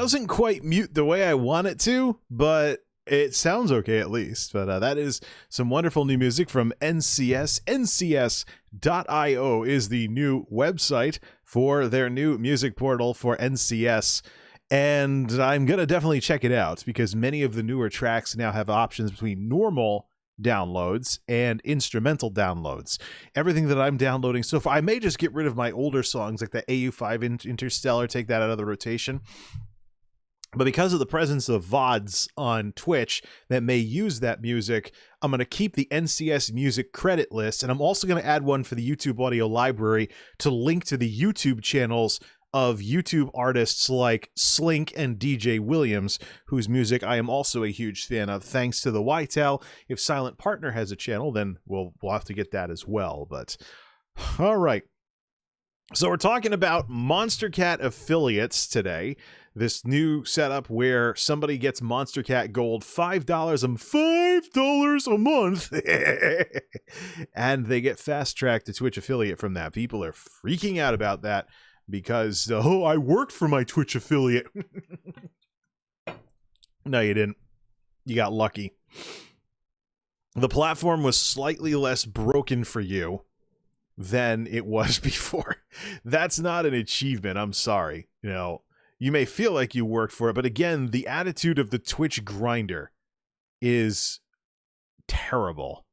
doesn't quite mute the way I want it to, but it sounds okay at least. But that is some wonderful new music from NCS. NCS.io is the new website for their new music portal for NCS. And I'm going to definitely check it out because many of the newer tracks now have options between normal downloads and instrumental downloads. Everything that I'm downloading so far, I may just get rid of my older songs like the AU5 Interstellar, take that out of the rotation. But because of the presence of VODs on Twitch that may use that music, I'm going to keep the NCS music credit list, and I'm also going to add one for the YouTube audio library to link to the YouTube channels of YouTube artists like Slink and DJ Williams, whose music I am also a huge fan of, thanks to the YTAL. If Silent Partner has a channel, then we'll have to get that as well. But all right. So we're talking about Monstercat affiliates today. This new setup where somebody gets Monstercat Gold $5 a month, and they get fast-tracked to Twitch affiliate from that. People are freaking out about that because, oh, I worked for my Twitch affiliate. No, you didn't. You got lucky. The platform was slightly less broken for you than it was before. That's not an achievement. I'm sorry. You know, you may feel like you worked for it, but again, the attitude of the Twitch grinder is terrible.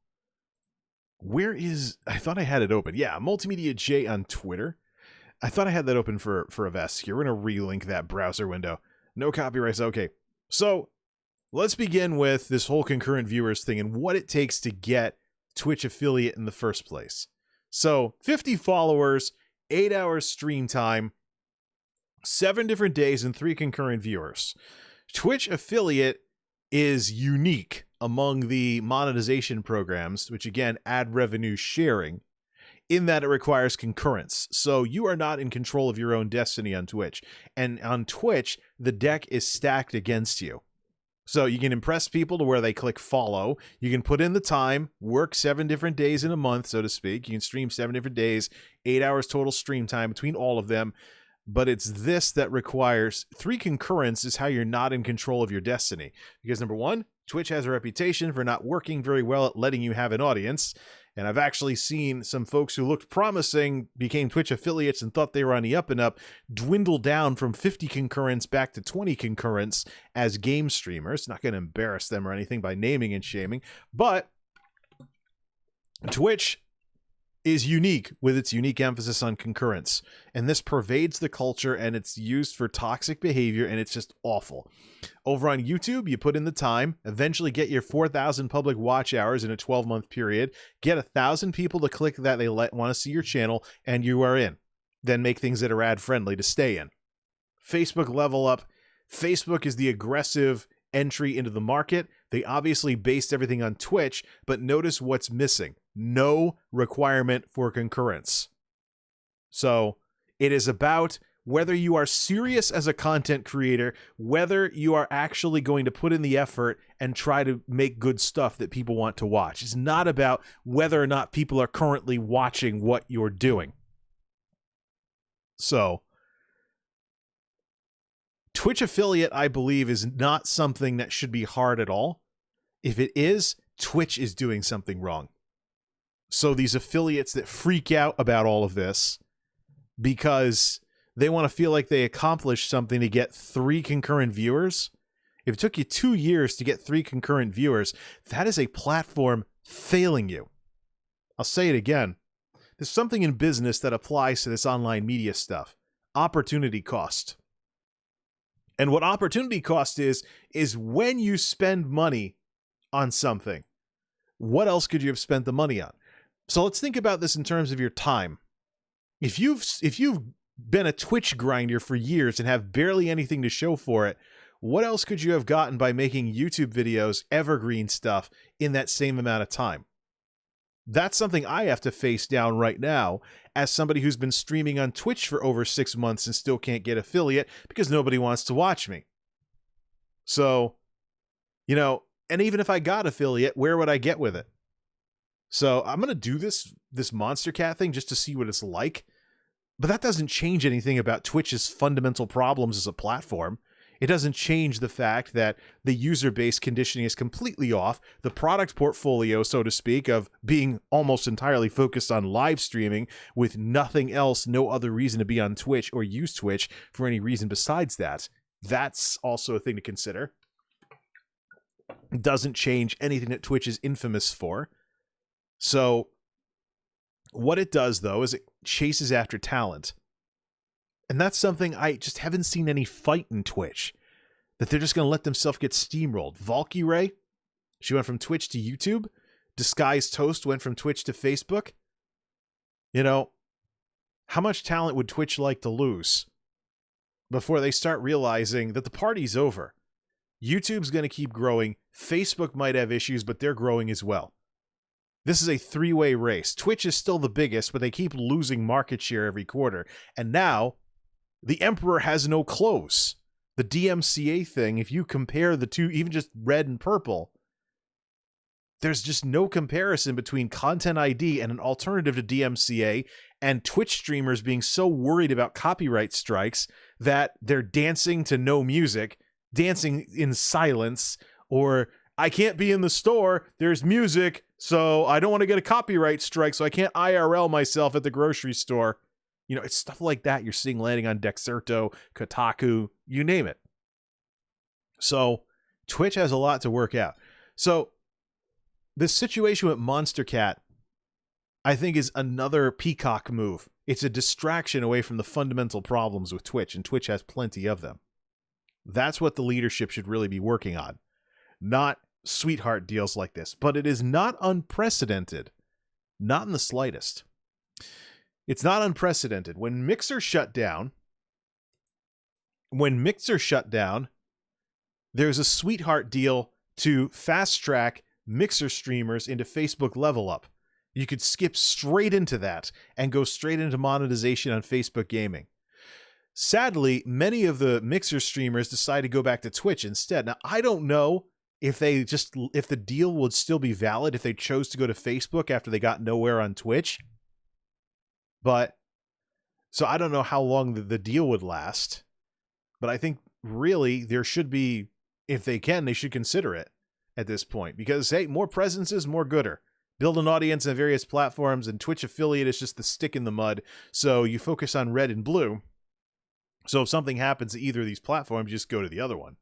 Where is... I thought I had it open. Yeah, MultimediaJay on Twitter. I thought I had that open for Avest here. We're going to relink that browser window. No copyrights. Okay. So let's begin with this whole concurrent viewers thing and what it takes to get Twitch affiliate in the first place. So 50 followers, 8 hours stream time, 7 different days, and 3 concurrent viewers. Twitch affiliate is unique among the monetization programs, which again, ad revenue sharing, in that it requires concurrence. So you are not in control of your own destiny on Twitch. And on Twitch, the deck is stacked against you. So you can impress people to where they click follow. You can put in the time, work 7 different days in a month, so to speak. You can stream 7 different days, 8 hours total stream time between all of them. But it's this that requires 3 concurrence is how you're not in control of your destiny. Because number 1, Twitch has a reputation for not working very well at letting you have an audience. And I've actually seen some folks who looked promising, became Twitch affiliates and thought they were on the up and up, dwindle down from 50 concurrence back to 20 concurrence as game streamers. Not going to embarrass them or anything by naming and shaming, but Twitch is unique with its unique emphasis on concurrence. And this pervades the culture, and it's used for toxic behavior, and it's just awful. Over on YouTube, you put in the time, eventually get your 4,000 public watch hours in a 12-month period, get 1,000 people to click that they want to see your channel, and you are in. Then make things that are ad-friendly to stay in. Facebook level up. Facebook is the aggressive entry into the market. They obviously based everything on Twitch, but notice what's missing. No requirement for concurrence. So it is about whether you are serious as a content creator, whether you are actually going to put in the effort and try to make good stuff that people want to watch. It's not about whether or not people are currently watching what you're doing. So Twitch affiliate, I believe, is not something that should be hard at all. If it is, Twitch is doing something wrong. So these affiliates that freak out about all of this because they want to feel like they accomplished something to get 3 concurrent viewers. If it took you 2 years to get 3 concurrent viewers, that is a platform failing you. I'll say it again. There's something in business that applies to this online media stuff. Opportunity cost. And what opportunity cost is when you spend money on something. What else could you have spent the money on? So let's think about this in terms of your time. If you've been a Twitch grinder for years and have barely anything to show for it, what else could you have gotten by making YouTube videos, evergreen stuff, in that same amount of time? That's something I have to face down right now as somebody who's been streaming on Twitch for over 6 months and still can't get affiliate because nobody wants to watch me. So, you know, and even if I got affiliate, where would I get with it? So I'm going to do this Monstercat thing just to see what it's like. But that doesn't change anything about Twitch's fundamental problems as a platform. It doesn't change the fact that the user base conditioning is completely off. The product portfolio, so to speak, of being almost entirely focused on live streaming with nothing else, no other reason to be on Twitch or use Twitch for any reason besides that. That's also a thing to consider. It doesn't change anything that Twitch is infamous for. So what it does, though, is it chases after talent. And that's something I just haven't seen any fight in Twitch. That they're just going to let themselves get steamrolled. Valkyrae, she went from Twitch to YouTube. Disguised Toast went from Twitch to Facebook. You know, how much talent would Twitch like to lose before they start realizing that the party's over? YouTube's going to keep growing. Facebook might have issues, but they're growing as well. This is a three-way race. Twitch is still the biggest, but they keep losing market share every quarter. And now, the Emperor has no clothes. The DMCA thing, if you compare the two, even just red and purple, there's just no comparison between Content ID and an alternative to DMCA, and Twitch streamers being so worried about copyright strikes that they're dancing to no music, dancing in silence, or I can't be in the store, there's music, so I don't want to get a copyright strike, so I can't IRL myself at the grocery store. You know, it's stuff like that you're seeing landing on Dexerto, Kotaku, you name it. So Twitch has a lot to work out. So this situation with Monstercat, I think, is another peacock move. It's a distraction away from the fundamental problems with Twitch, and Twitch has plenty of them. That's what the leadership should really be working on. Not sweetheart deals like this. But it is not unprecedented. Not in the slightest. It's not unprecedented. When Mixer shut down, there's a sweetheart deal to fast track Mixer streamers into Facebook Level Up. You could skip straight into that and go straight into monetization on Facebook Gaming. Sadly, many of the Mixer streamers decide to go back to Twitch instead. Now, I don't know if the deal would still be valid if they chose to go to Facebook after they got nowhere on Twitch. But, so I don't know how long the deal would last. But I think really there should be, if they can, they should consider it at this point. Because, hey, more presence is more gooder. Build an audience on various platforms, and Twitch affiliate is just the stick in the mud. So you focus on red and blue. So if something happens to either of these platforms, you just go to the other one.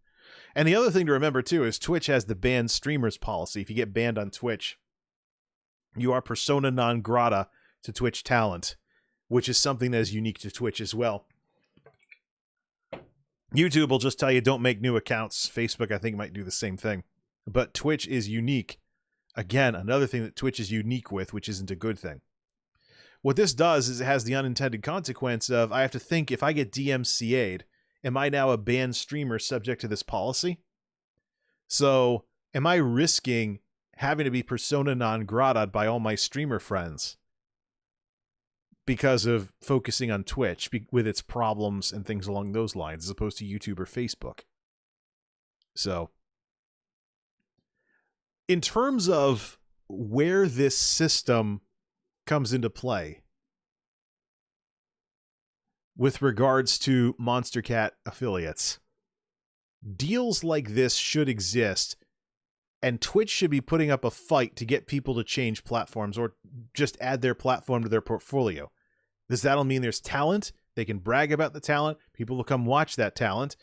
And the other thing to remember, too, is Twitch has the banned streamers policy. If you get banned on Twitch, you are persona non grata to Twitch talent, which is something that is unique to Twitch as well. YouTube will just tell you don't make new accounts. Facebook, I think, might do the same thing. But Twitch is unique. Again, another thing that Twitch is unique with, which isn't a good thing. What this does is it has the unintended consequence of I have to think, if I get DMCA'd, am I now a banned streamer subject to this policy? So am I risking having to be persona non grata by all my streamer friends because of focusing on Twitch with its problems and things along those lines, as opposed to YouTube or Facebook? So in terms of where this system comes into play with regards to Monstercat affiliates, deals like this should exist, and Twitch should be putting up a fight to get people to change platforms or just add their platform to their portfolio. That'll mean there's talent. They can brag about the talent. People will come watch that talent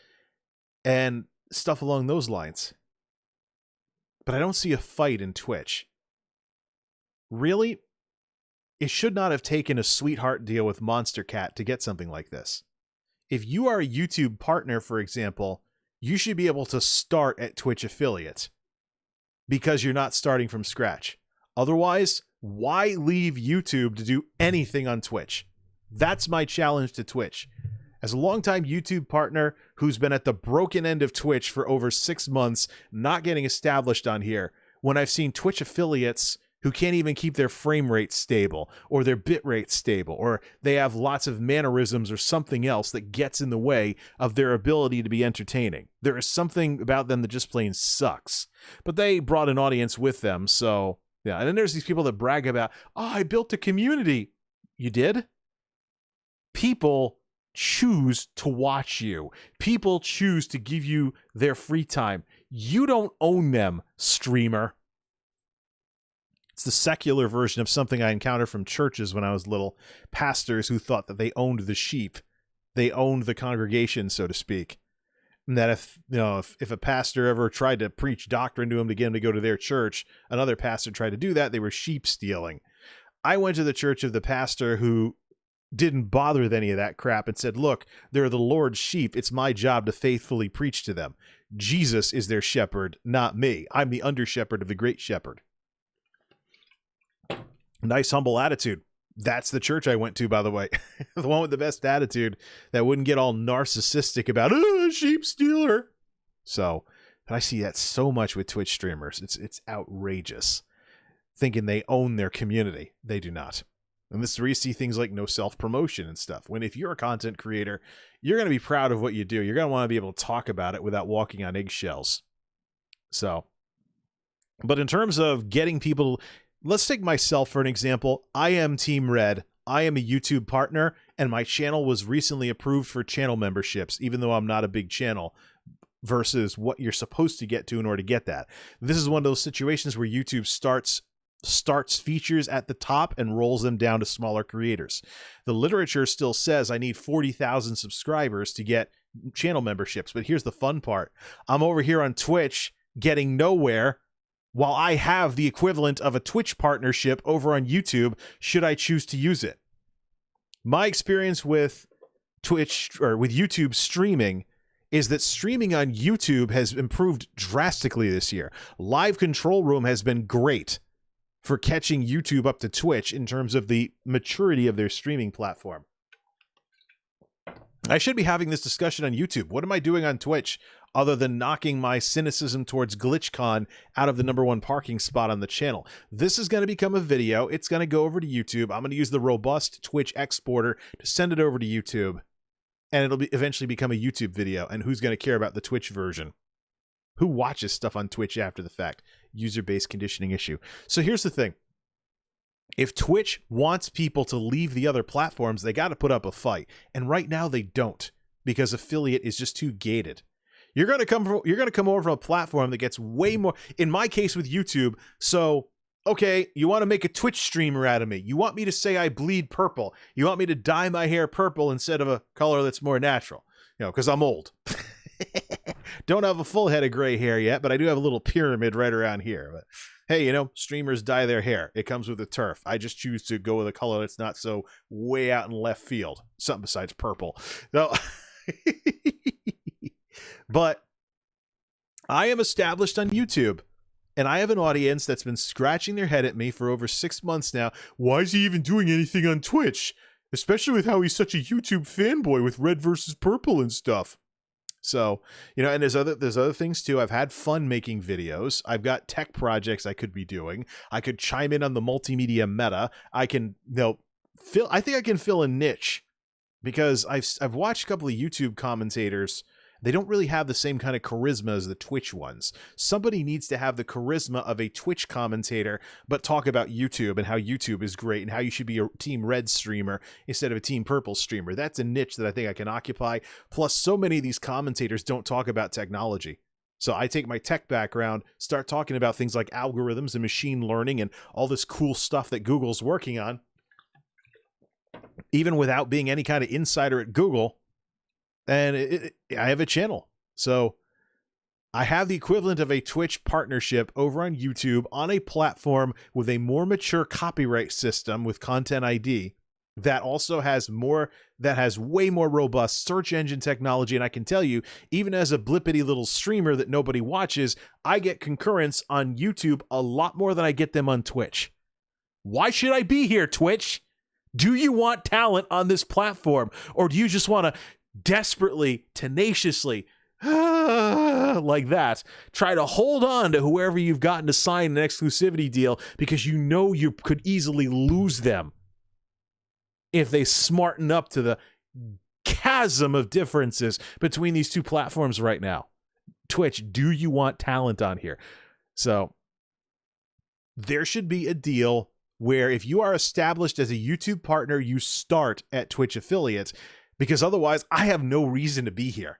and stuff along those lines. But I don't see a fight in Twitch. Really? It should not have taken a sweetheart deal with Monstercat to get something like this. If you are a YouTube partner, for example, you should be able to start at Twitch affiliate because you're not starting from scratch. Otherwise, why leave YouTube to do anything on Twitch? That's my challenge to Twitch. As a longtime YouTube partner who's been at the broken end of Twitch for over 6 months, not getting established on here, when I've seen Twitch affiliates who can't even keep their frame rate stable or their bit rate stable, or they have lots of mannerisms or something else that gets in the way of their ability to be entertaining. There is something about them that just plain sucks. But they brought an audience with them, so yeah. And then there's these people that brag about, oh, I built a community. You did? People choose to watch you. People choose to give you their free time. You don't own them, streamer. It's the secular version of something I encountered from churches when I was little. Pastors who thought that they owned the sheep. They owned the congregation, so to speak. And that if a pastor ever tried to preach doctrine to him to get him to go to their church, another pastor tried to do that, they were sheep stealing. I went to the church of the pastor who didn't bother with any of that crap and said, look, they're the Lord's sheep. It's my job to faithfully preach to them. Jesus is their shepherd, not me. I'm the under shepherd of the great shepherd. Nice, humble attitude. That's the church I went to, by the way. The one with the best attitude that wouldn't get all narcissistic about, sheep stealer. So, but I see that so much with Twitch streamers. It's outrageous. Thinking they own their community. They do not. And this is where you see things like no self-promotion and stuff. When if you're a content creator, you're going to be proud of what you do. You're going to want to be able to talk about it without walking on eggshells. So, but in terms of getting people... Let's take myself for an example. I am Team Red. I am a YouTube partner, and my channel was recently approved for channel memberships, even though I'm not a big channel, versus what you're supposed to get to in order to get that. This is one of those situations where YouTube starts features at the top and rolls them down to smaller creators. The literature still says I need 40,000 subscribers to get channel memberships, but here's the fun part. I'm over here on Twitch getting nowhere, while I have the equivalent of a Twitch partnership over on YouTube, should I choose to use it. My experience with Twitch or with YouTube streaming is that streaming on YouTube has improved drastically this year. Live Control Room has been great for catching YouTube up to Twitch in terms of the maturity of their streaming platform. I should be having this discussion on YouTube. What am I doing on Twitch other than knocking my cynicism towards GlitchCon out of the #1 parking spot on the channel? This is going to become a video. It's going to go over to YouTube. I'm going to use the robust Twitch exporter to send it over to YouTube, and it'll eventually become a YouTube video. And who's going to care about the Twitch version? Who watches stuff on Twitch after the fact? User-based conditioning issue. So here's the thing. If Twitch wants people to leave the other platforms, they got to put up a fight. And right now they don't, because affiliate is just too gated. You're going to come over from a platform that gets way more, in my case with YouTube. So, okay, you want to make a Twitch streamer out of me. You want me to say I bleed purple. You want me to dye my hair purple instead of a color that's more natural. You know, because I'm old. Don't have a full head of gray hair yet, but I do have a little pyramid right around here. But hey, you know, streamers dye their hair. It comes with the turf. I just choose to go with a color that's not so way out in left field. Something besides purple. So, but I am established on YouTube, and I have an audience that's been scratching their head at me for over 6 months now. Why is he even doing anything on Twitch? Especially with how he's such a YouTube fanboy with red versus purple and stuff. So, you know, and there's other things too. I've had fun making videos. I've got tech projects I could be doing. I could chime in on the multimedia meta. I can, I think I can fill a niche, because I've watched a couple of YouTube commentators. They don't really have the same kind of charisma as the Twitch ones. Somebody needs to have the charisma of a Twitch commentator, but talk about YouTube and how YouTube is great and how you should be a Team Red streamer instead of a Team Purple streamer. That's a niche that I think I can occupy. Plus, so many of these commentators don't talk about technology. So I take my tech background, start talking about things like algorithms and machine learning and all this cool stuff that Google's working on, even without being any kind of insider at Google. And I have a channel. So I have the equivalent of a Twitch partnership over on YouTube on a platform with a more mature copyright system with Content ID that also has way more robust search engine technology. And I can tell you, even as a blippity little streamer that nobody watches, I get concurrence on YouTube a lot more than I get them on Twitch. Why should I be here, Twitch? Do you want talent on this platform, or do you just want to desperately, tenaciously, like that, try to hold on to whoever you've gotten to sign an exclusivity deal because you know you could easily lose them if they smarten up to the chasm of differences between these two platforms right now? Twitch, do you want talent on here? So there should be a deal where if you are established as a YouTube partner, you start at Twitch affiliates. because otherwise I have no reason to be here.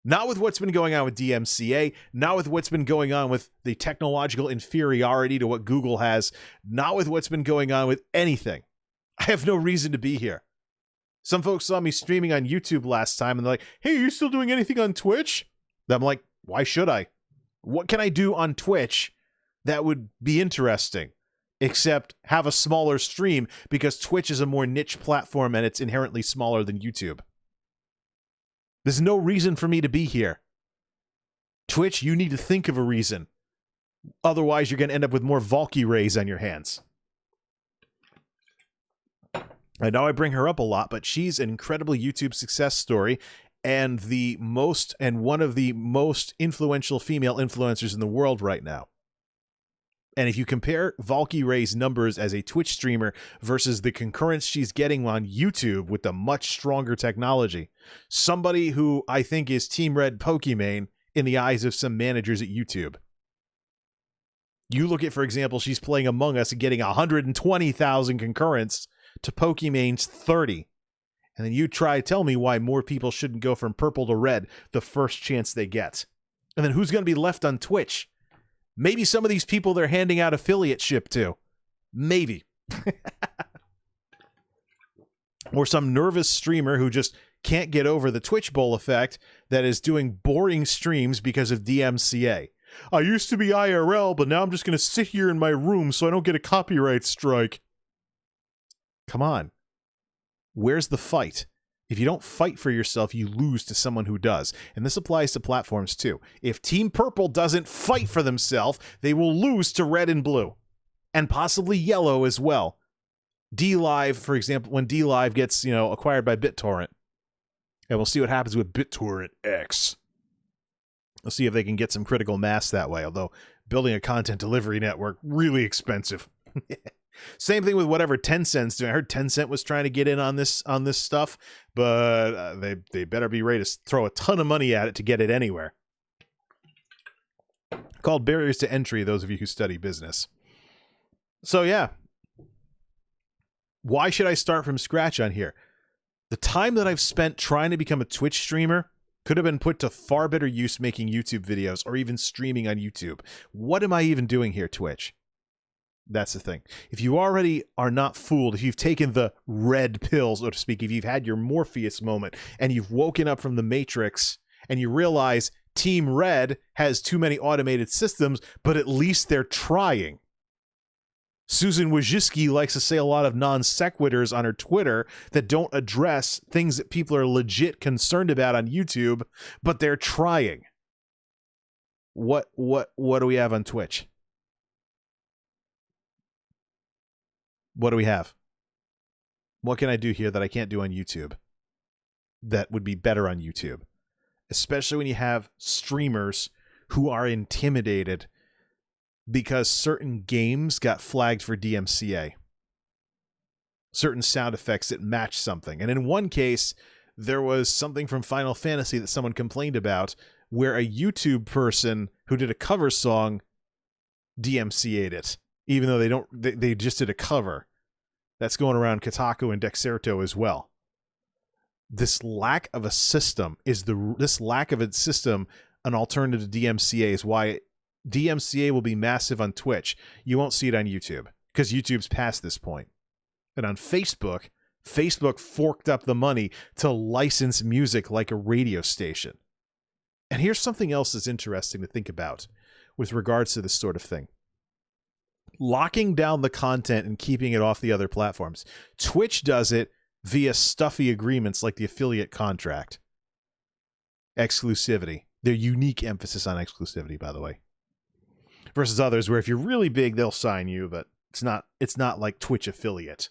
Not with what's been going on with DMCA, not with what's been going on with the technological inferiority to what Google has, not with what's been going on with anything. I have no reason to be here. Some folks saw me streaming on YouTube last time and they're like, hey, are you still doing anything on Twitch? And I'm like, why should I? What can I do on Twitch that would be interesting? Except have a smaller stream, because Twitch is a more niche platform and it's inherently smaller than YouTube. There's no reason for me to be here. Twitch, you need to think of a reason. Otherwise, you're going to end up with more Valkyrays on your hands. I know I bring her up a lot, but she's an incredible YouTube success story and one of the most influential female influencers in the world right now. And if you compare Valkyray's numbers as a Twitch streamer versus the concurrence she's getting on YouTube with the much stronger technology, somebody who I think is Team Red Pokimane in the eyes of some managers at YouTube. You look at, for example, she's playing Among Us and getting 120,000 concurrence to Pokimane's 30. And then you try to tell me why more people shouldn't go from purple to red the first chance they get. And then who's going to be left on Twitch? Maybe some of these people they're handing out affiliateship to. Maybe. Or some nervous streamer who just can't get over the Twitch bowl effect that is doing boring streams because of DMCA. I used to be IRL, but now I'm just going to sit here in my room so I don't get a copyright strike. Come on. Where's the fight? If you don't fight for yourself, you lose to someone who does. And this applies to platforms too. If Team Purple doesn't fight for themselves, they will lose to Red and Blue. And possibly Yellow as well. DLive, for example, when DLive gets, acquired by BitTorrent. And we'll see what happens with BitTorrent X. We'll see if they can get some critical mass that way. Although building a content delivery network, really expensive. Same thing with whatever Tencent's doing. I heard Tencent was trying to get in on this stuff, but they better be ready to throw a ton of money at it to get it anywhere. Called barriers to entry, those of you who study business. So yeah. Why should I start from scratch on here? The time that I've spent trying to become a Twitch streamer could have been put to far better use making YouTube videos or even streaming on YouTube. What am I even doing here, Twitch? That's the thing. If you already are not fooled, if you've taken the red pill, so to speak, if you've had your Morpheus moment and you've woken up from the Matrix and you realize Team Red has too many automated systems, but at least they're trying. Susan Wojcicki likes to say a lot of non sequiturs on her Twitter that don't address things that people are legit concerned about on YouTube, but they're trying. What do we have on Twitch? What do we have? What can I do here that I can't do on YouTube that would be better on YouTube? Especially when you have streamers who are intimidated because certain games got flagged for DMCA. Certain sound effects that match something. And in one case, there was something from Final Fantasy that someone complained about where a YouTube person who did a cover song DMCA'd it. Even though they just did a cover. That's going around Kotaku and Dexerto as well. This lack of a system an alternative to DMCA is why DMCA will be massive on Twitch. You won't see it on YouTube because YouTube's past this point. And on Facebook forked up the money to license music like a radio station. And here's something else that's interesting to think about with regards to this sort of thing. Locking down the content and keeping it off the other platforms. Twitch does it via stuffy agreements like the affiliate contract. Exclusivity. Their unique emphasis on exclusivity, by the way. Versus others where if you're really big, they'll sign you, but it's not like Twitch affiliate.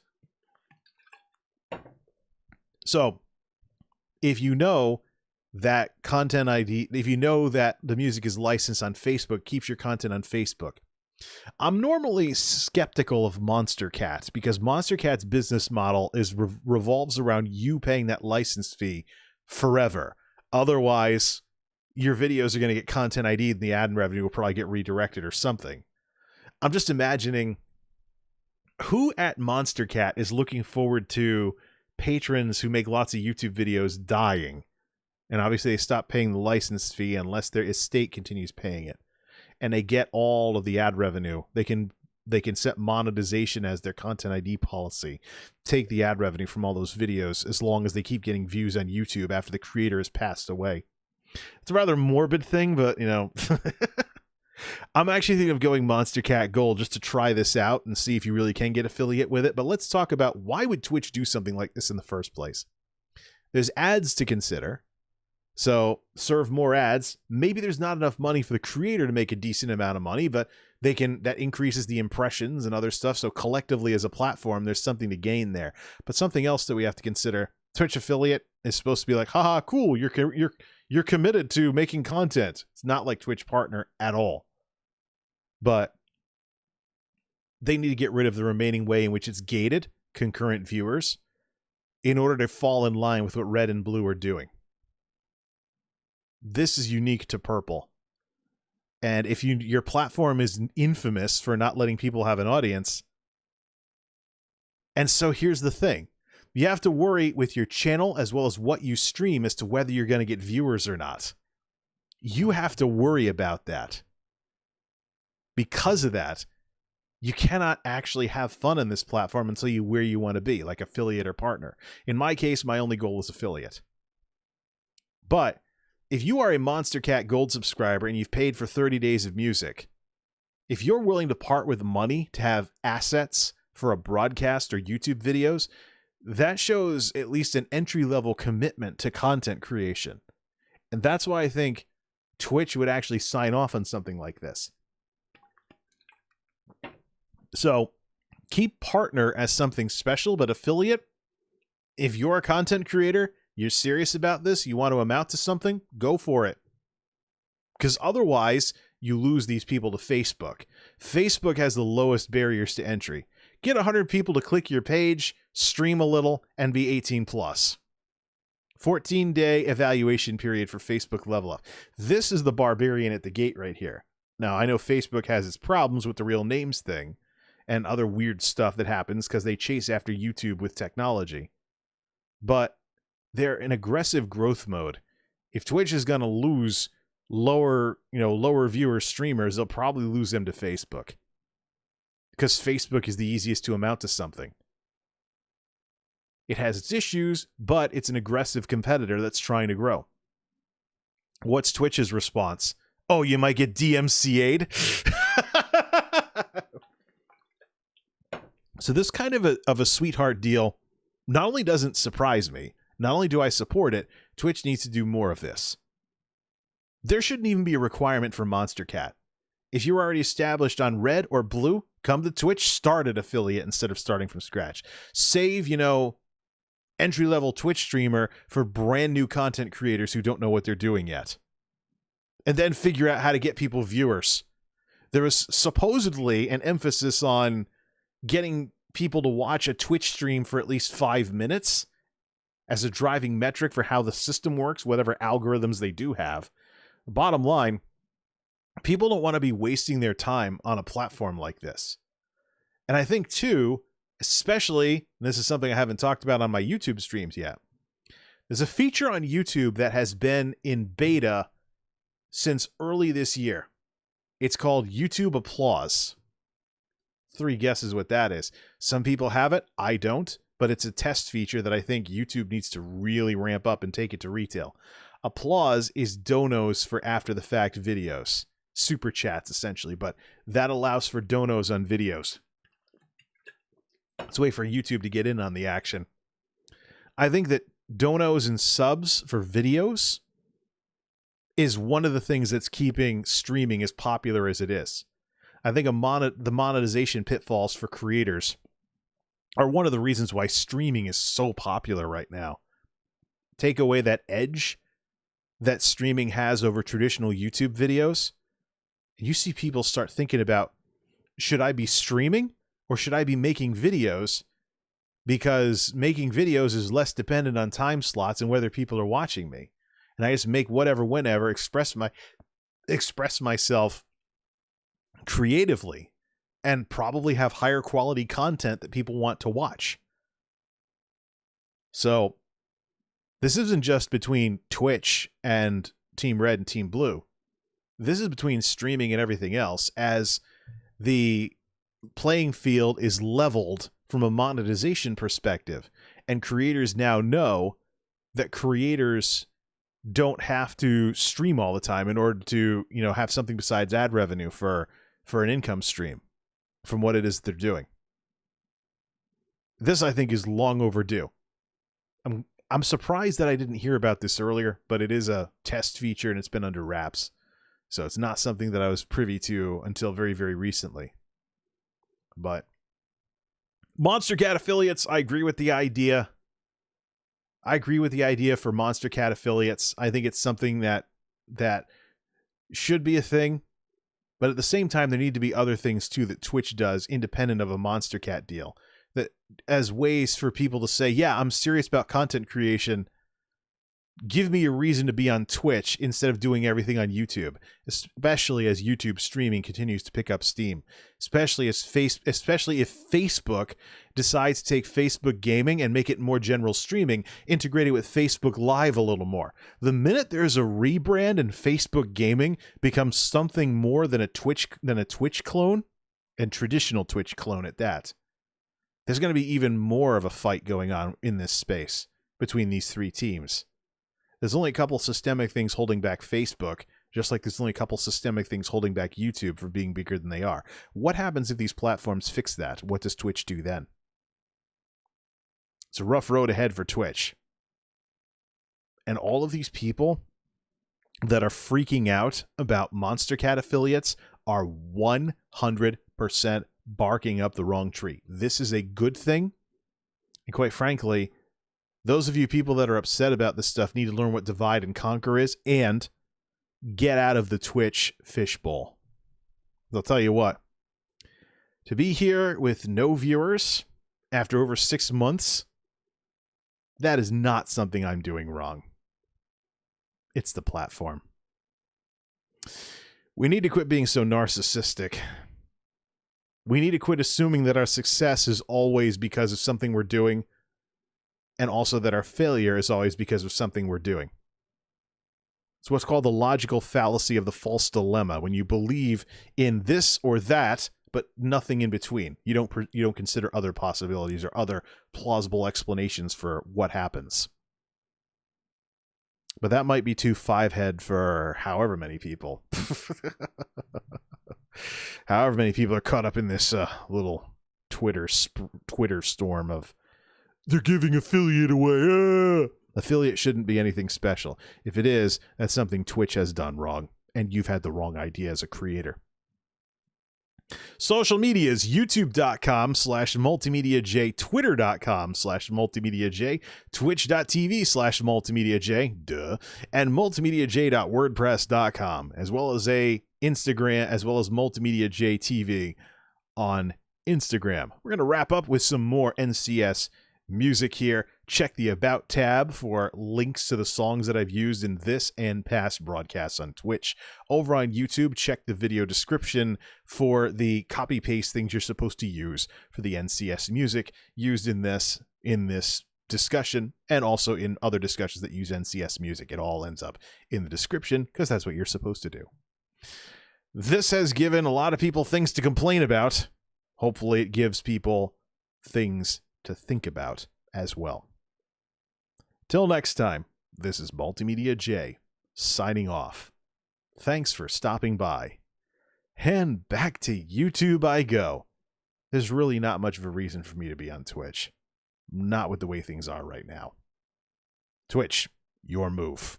So, if you know that content ID, if you know that the music is licensed on Facebook, keeps your content on Facebook. I'm normally skeptical of Monstercat because Monstercat's business model revolves around you paying that license fee forever. Otherwise, your videos are going to get content ID'd and the ad revenue will probably get redirected or something. I'm just imagining who at Monstercat is looking forward to patrons who make lots of YouTube videos dying. And obviously they stop paying the license fee unless their estate continues paying it. And they get all of the ad revenue. They can set monetization as their content ID policy. Take the ad revenue from all those videos as long as they keep getting views on YouTube after the creator has passed away. It's a rather morbid thing, but, you know, I'm actually thinking of going Monstercat Gold just to try this out and see if you really can get affiliate with it. But let's talk about why would Twitch do something like this in the first place? There's ads to consider. So serve more ads. Maybe there's not enough money for the creator to make a decent amount of money, but that increases the impressions and other stuff. So collectively as a platform, there's something to gain there. But something else that we have to consider, Twitch affiliate is supposed to be like, haha, cool. You're committed to making content. It's not like Twitch partner at all. But they need to get rid of the remaining way in which it's gated concurrent viewers in order to fall in line with what red and blue are doing. This is unique to purple. And if your platform is infamous for not letting people have an audience. And so here's the thing. You have to worry with your channel as well as what you stream as to whether you're going to get viewers or not. You have to worry about that. Because of that, you cannot actually have fun on this platform until you're where you want to be, like affiliate or partner. In my case, my only goal is affiliate. But if you are a Monstercat Gold subscriber and you've paid for 30 days of music, if you're willing to part with money to have assets for a broadcast or YouTube videos, that shows at least an entry-level commitment to content creation. And that's why I think Twitch would actually sign off on something like this. So keep partner as something special, but affiliate, if you're a content creator, you're serious about this, you want to amount to something, go for it. Because otherwise, you lose these people to Facebook. Facebook has the lowest barriers to entry. Get 100 people to click your page, stream a little, and be 18 plus. 14-day evaluation period for Facebook Level Up. This is the barbarian at the gate right here. Now, I know Facebook has its problems with the real names thing and other weird stuff that happens because they chase after YouTube with technology. But they're in aggressive growth mode. If Twitch is going to lose lower viewer streamers, they'll probably lose them to Facebook. Because Facebook is the easiest to amount to something. It has its issues, but it's an aggressive competitor that's trying to grow. What's Twitch's response? Oh, you might get DMCA'd? So this kind of a sweetheart deal not only doesn't surprise me, not only do I support it, Twitch needs to do more of this. There shouldn't even be a requirement for Monstercat. If you're already established on red or blue, come to Twitch, start an affiliate instead of starting from scratch. Save, entry-level Twitch streamer for brand new content creators who don't know what they're doing yet. And then figure out how to get people viewers. There was supposedly an emphasis on getting people to watch a Twitch stream for at least 5 minutes as a driving metric for how the system works, whatever algorithms they do have. Bottom line, people don't want to be wasting their time on a platform like this. And I think, too, especially, and this is something I haven't talked about on my YouTube streams yet, there's a feature on YouTube that has been in beta since early this year. It's called YouTube Applause. 3 guesses what that is. Some people have it, I don't, but it's a test feature that I think YouTube needs to really ramp up and take it to retail. Applause is donos for after-the-fact videos. Super chats, essentially, but that allows for donos on videos. Let's wait for YouTube to get in on the action. I think that donos and subs for videos is one of the things that's keeping streaming as popular as it is. I think the monetization pitfalls for creators are one of the reasons why streaming is so popular right now. Take away that edge that streaming has over traditional YouTube videos, you see people start thinking about, should I be streaming or should I be making videos? Because making videos is less dependent on time slots and whether people are watching me. And I just make whatever, whenever, express myself creatively and probably have higher quality content that people want to watch. So this isn't just between Twitch and Team Red and Team Blue. This is between streaming and everything else, as the playing field is leveled from a monetization perspective. And creators now know that creators don't have to stream all the time in order to, have something besides ad revenue for an income stream from what it is they're doing. This, I think, is long overdue. I'm surprised that I didn't hear about this earlier, but it is a test feature and it's been under wraps. So it's not something that I was privy to until very, very recently. But Monstercat affiliates, I agree with the idea. I agree with the idea for Monstercat affiliates. I think it's something that should be a thing. But at the same time, there need to be other things too that Twitch does independent of a Monstercat deal, that as ways for people to say, yeah, I'm serious about content creation. Give me a reason to be on Twitch instead of doing everything on YouTube, especially as YouTube streaming continues to pick up steam, especially if Facebook decides to take Facebook gaming and make it more general streaming, integrated with Facebook Live a little more. The minute there's a rebrand and Facebook gaming becomes something more than a Twitch clone, and traditional Twitch clone at that, there's going to be even more of a fight going on in this space between these three teams. There's only a couple systemic things holding back Facebook, just like there's only a couple systemic things holding back YouTube from being bigger than they are. What happens if these platforms fix that? What does Twitch do then? It's a rough road ahead for Twitch. And all of these people that are freaking out about Monstercat affiliates are 100% barking up the wrong tree. This is a good thing. And quite frankly, those of you people that are upset about this stuff need to learn what divide and conquer is and get out of the Twitch fishbowl. I'll tell you what, to be here with no viewers after over 6 months, that is not something I'm doing wrong. It's the platform. We need to quit being so narcissistic. We need to quit assuming that our success is always because of something we're doing, and also that our failure is always because of something we're doing. It's what's called the logical fallacy of the false dilemma, when you believe in this or that, but nothing in between. You don't consider other possibilities or other plausible explanations for what happens. But that might be too five-head for however many people. However many people are caught up in this little Twitter storm of, they're giving affiliate away. Affiliate shouldn't be anything special. If it is, that's something Twitch has done wrong, and you've had the wrong idea as a creator. Social media is youtube.com/MultimediaJay, twitter.com/MultimediaJay, twitch.tv/MultimediaJay, and multimediajay.wordpress.com, as well as a Instagram, as well as MultimediaJay TV on Instagram. We're going to wrap up with some more NCS music here. Check the About tab for links to the songs that I've used in this and past broadcasts on Twitch. Over on YouTube, check the video description for the copy-paste things you're supposed to use for the NCS music used in this discussion, and also in other discussions that use NCS music. It all ends up in the description because that's what you're supposed to do. This has given a lot of people things to complain about. Hopefully it gives people things to think about as well. Till next time, this is MultimediaJay signing off. Thanks for stopping by. And back to YouTube I go. There's really not much of a reason for me to be on Twitch. Not with the way things are right now. Twitch, your move.